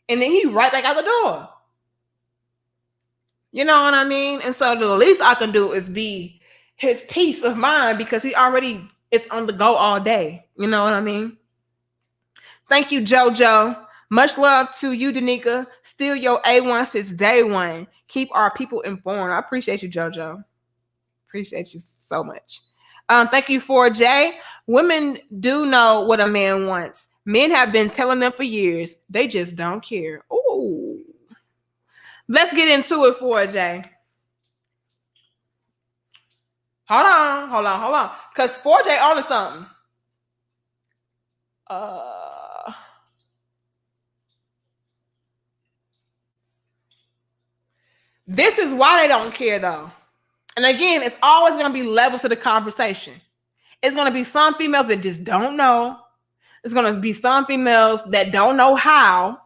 and then he right back out the door. You know what I mean? And so the least I can do is be his peace of mind, because he already is on the go all day. You know what I mean? Thank you, JoJo. Much love to you, Danica. Still your A1 since day one. Keep our people informed. I appreciate you, JoJo. Appreciate you so much. Thank you, 4J. Women do know what a man wants. Men have been telling them for years. They just don't care. Ooh. Let's get into it, 4J. Hold on. Because 4J on to something. This is why they don't care, though. And again, it's always going to be levels to the conversation. It's going to be some females that just don't know. It's going to be some females that don't know how.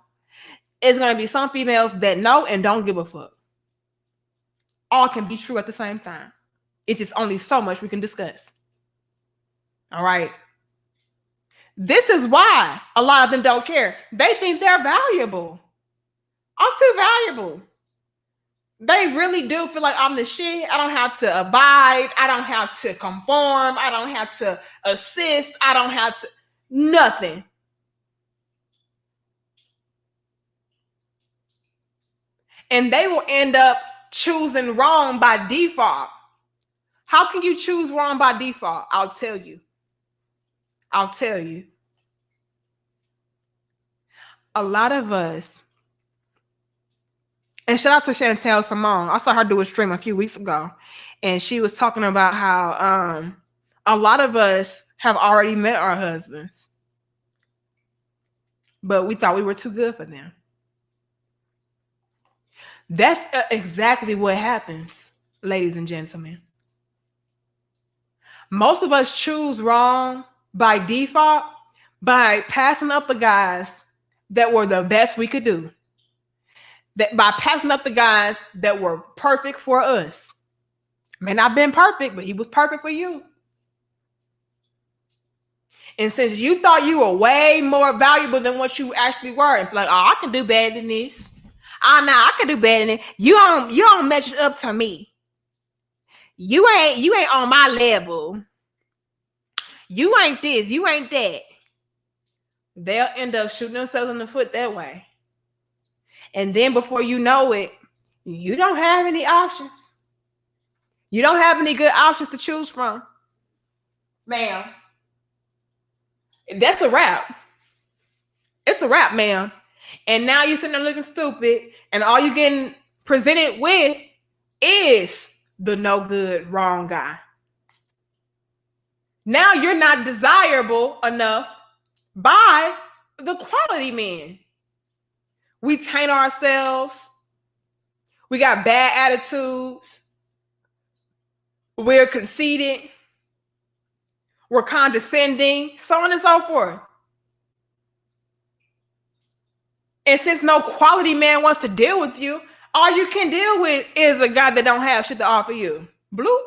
It's going to be some females that know and don't give a fuck. All can be true at the same time. It's just only so much we can discuss. All right. This is why a lot of them don't care. They think they're valuable. I'm too valuable. They really do feel like I'm the shit. I don't have to abide. I don't have to conform. I don't have to assist. I don't have to nothing. And they will end up choosing wrong by default. How can you choose wrong by default? I'll tell you. A lot of us, and shout out to Chantel Simone. I saw her do a stream a few weeks ago, and she was talking about how a lot of us have already met our husbands, but we thought we were too good for them. That's exactly what happens, ladies and gentlemen. Most of us choose wrong by default by passing up the guys that were the best we could do. That by passing up the guys that were perfect for us. May not have been perfect, but he was perfect for you. And since you thought you were way more valuable than what you actually were, it's like, oh, I can do better than this. Oh no, I can do better than this. You don't measure up to me. You ain't on my level. You ain't this, you ain't that. They'll end up shooting themselves in the foot that way. And then before you know it, you don't have any options. You don't have any good options to choose from. Ma'am. That's a wrap. It's a wrap, ma'am. And now you're sitting there looking stupid, and all you're getting presented with is the no good, wrong guy. Now you're not desirable enough by the quality men. We taint ourselves. We got bad attitudes. We're conceited. We're condescending, so on and so forth. And since no quality man wants to deal with you, all you can deal with is a guy that don't have shit to offer you. Bloop.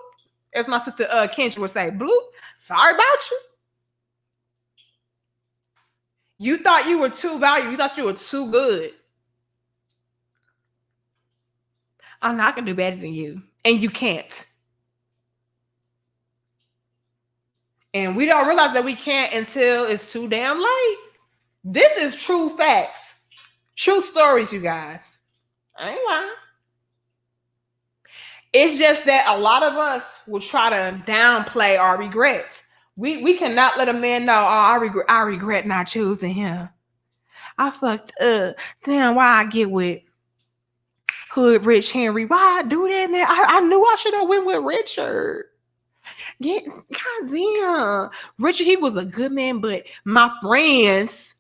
As my sister Kendra would say, bloop. Sorry about you. You thought you were too valuable. You thought you were too good. I'm not going to do better than you. And you can't. And we don't realize that we can't until it's too damn late. This is true facts. True stories, you guys. I ain't lying. It's just that a lot of us will try to downplay our regrets. We cannot let a man know, oh, I regret not choosing him. I fucked up. Damn, why I get with Hood Rich Henry? Why I do that, man? I knew I should have went with Richard. Goddamn. Richard, he was a good man, but my friends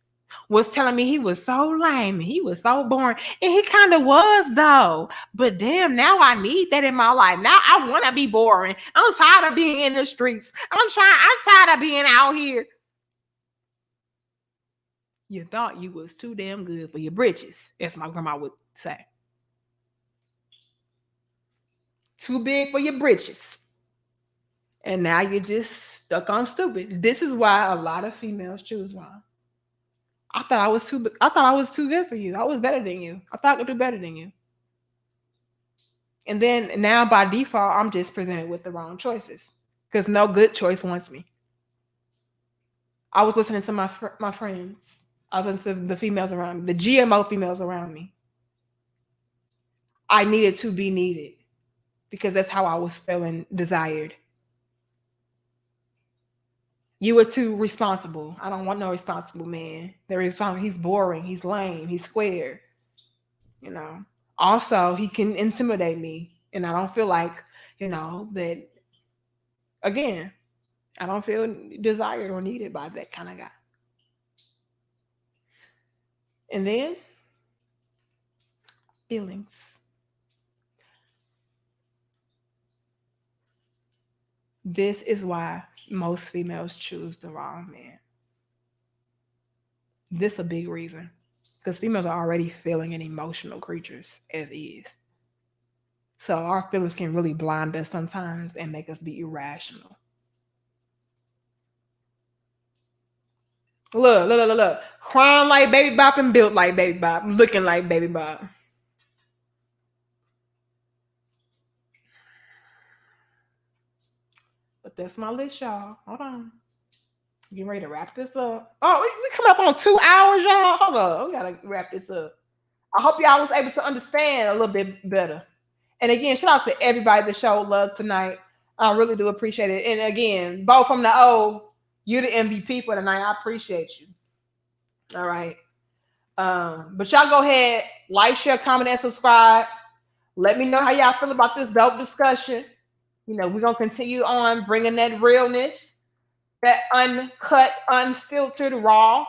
was telling me he was so lame. He was so boring. And he kind of was, though. But damn, now I need that in my life. Now I want to be boring. I'm tired of being in the streets. I'm tired of being out here. You thought you was too damn good for your britches, as my grandma would say. Too big for your britches. And now you're just stuck on stupid. This is why a lot of females choose wrong. I thought I was too good for you. I was better than you. I thought I could do better than you. And then now by default, I'm just presented with the wrong choices because no good choice wants me. I was listening to my friends. I was listening to the females around me, the GMO females around me. I needed to be needed because that's how I was feeling desired. You were too responsible. I don't want no responsible man. He's boring. He's lame. He's square. You know. Also, he can intimidate me. And I don't feel like, that, again, I don't feel desired or needed by that kind of guy. And then, feelings. This is why most females choose the wrong man. This is a big reason. Because females are already feeling and emotional creatures as is. So our feelings can really blind us sometimes and make us be irrational. Look. Crying like Baby Bop and built like Baby Bop. Looking like Baby Bop. But that's my list, y'all. Hold on. Getting ready to wrap this up. Oh, we come up on 2 hours, y'all. Hold on. We gotta wrap this up. I hope y'all was able to understand a little bit better. And again, shout out to everybody that showed love tonight. I really do appreciate it. And again, both from the O, you're the MVP for tonight. I appreciate you. All right. But y'all go ahead, like, share, comment, and subscribe. Let me know how y'all feel about this dope discussion. We're going to continue on bringing that realness, that uncut, unfiltered, raw,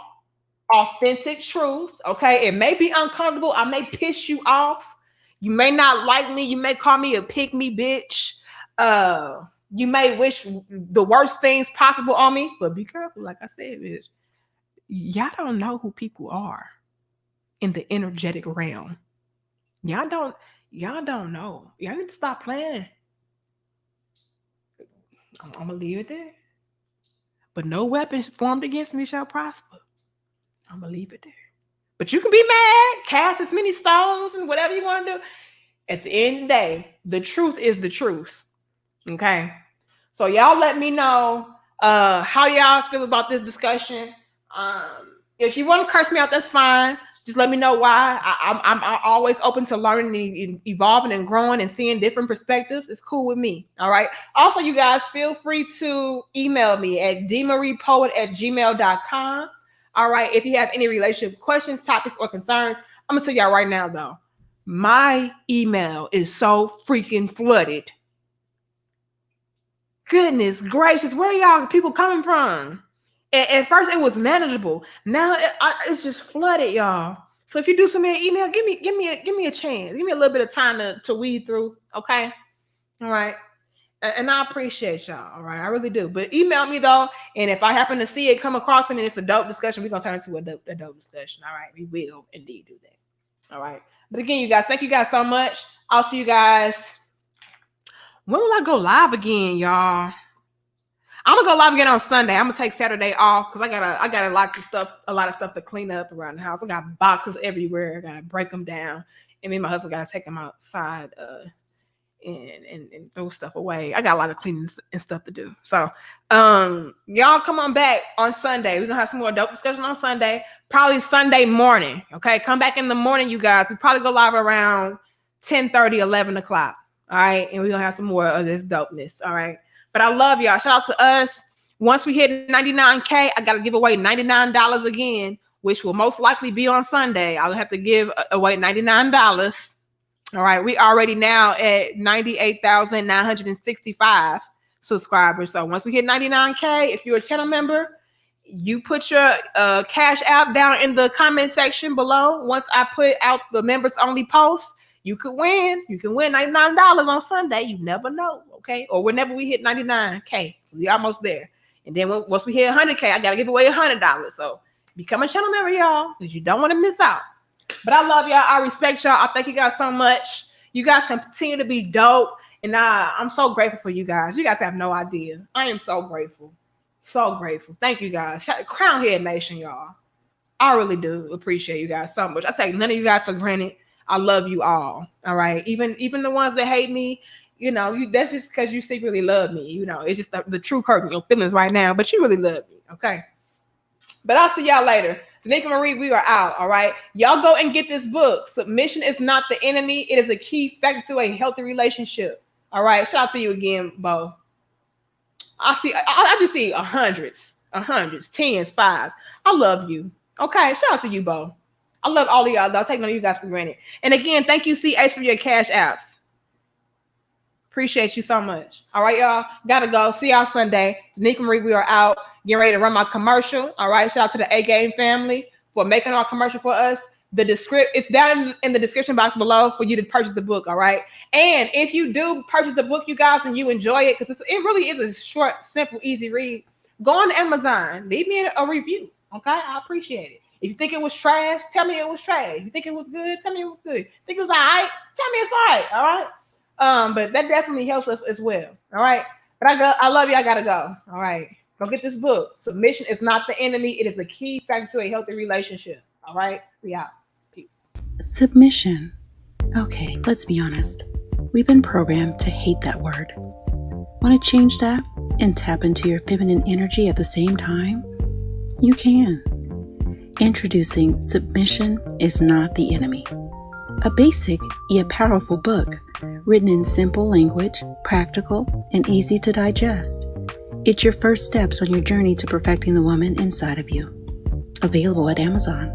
authentic truth. Okay. It may be uncomfortable. I may piss you off. You may not like me. You may call me a pick-me bitch. You may wish the worst things possible on me, but be careful. Like I said, bitch. y'all don't know who people are in the energetic realm. Y'all don't know. Y'all need to stop playing. I'm gonna leave it there. But no weapon formed against me shall prosper. I'm gonna leave it there. But you can be mad, cast as many stones and whatever you want to do. At the end of the day, the truth is the truth. Okay. So y'all let me know how y'all feel about this discussion. If you want to curse me out, that's fine. Just let me know why. I'm always open to learning and evolving and growing and seeing different perspectives. It's cool with me. All right. Also, you guys feel free to email me at dmariepoet@gmail.com. All right. If you have any relationship questions, topics, or concerns, I'm gonna tell y'all right now though, my email is so freaking flooded. Goodness gracious, where are y'all people coming from? At first it was manageable. Now it's just flooded, y'all. So if you do send me an email, give me a chance. Give me a little bit of time to weed through. Okay. All right. And I appreciate y'all. All right. I really do. But email me though. And if I happen to see it come across and it's a dope discussion, we're gonna turn it into a dope discussion. All right. We will indeed do that. All right. But again, you guys, thank you guys so much. I'll see you guys. When will I go live again, y'all? I'm gonna go live again on Sunday. I'm gonna take Saturday off because I got a lot of stuff to clean up around the house. I got boxes everywhere. I gotta break them down, and me and my husband gotta take them outside and throw stuff away. I got a lot of cleaning and stuff to do. So y'all come on back on Sunday. We're gonna have some more dope discussion on Sunday, probably Sunday morning. Okay, come back in the morning, you guys. We probably go live around 10:30, 11 o'clock. All right, and we're gonna have some more of this dopeness. All right. But I love y'all. Shout out to us. Once we hit 99K, I got to give away $99 again, which will most likely be on Sunday. I'll have to give away $99. All right. We already now at 98,965 subscribers. So once we hit 99K, if you're a channel member, you put your Cash App down in the comment section below. Once I put out the members only post, you could win. You can win $99 on Sunday. You never know, okay? Or whenever we hit 99K, we almost there. And then once we hit 100K, I gotta give away $100. So become a channel member, y'all, because you don't want to miss out. But I love y'all. I respect y'all. I thank you guys so much. You guys continue to be dope, and I'm so grateful for you guys. You guys have no idea. I am so grateful, so grateful. Thank you guys, Crown Head Nation, y'all. I really do appreciate you guys so much. I take none of you guys for granted. I love you all. All right. Even the ones that hate me, you know, that's just because you secretly love me. You know, it's just the truth hurting your feelings right now, but you really love me. Okay. But I'll see y'all later. Tanika Marie, we are out. All right. Y'all go and get this book. Submission is not the enemy. It is a key factor to a healthy relationship. All right. Shout out to you again, Bo. I just see hundreds, tens, fives. I love you. Okay. Shout out to you, Bo. I love all of y'all. I'll take none of you guys for granted. And again, thank you, CH, for your Cash Apps. Appreciate you so much. All right, y'all. Gotta go. See y'all Sunday. Tanika Marie, we are out. Getting ready to run my commercial. All right. Shout out to the A-Game family for making our commercial for us. It's down in the description box below for you to purchase the book. All right. And if you do purchase the book, you guys, and you enjoy it, because it really is a short, simple, easy read, go on Amazon. Leave me a review. Okay. I appreciate it. If you think it was trash, tell me it was trash. If you think it was good, tell me it was good. Think it was all right, tell me it's all right. All right. But that definitely helps us as well. All right. But I love you. I gotta go. All right. Go get this book. Submission is not the enemy. It is a key factor to a healthy relationship. All right. We out. Peace. Submission. Okay, let's be honest. We've been programmed to hate that word. Want to change that and tap into your feminine energy at the same time? You can. Introducing Submission is Not the Enemy, a basic yet powerful book written in simple language, practical, and easy to digest. It's your first steps on your journey to perfecting the woman inside of you. Available at Amazon.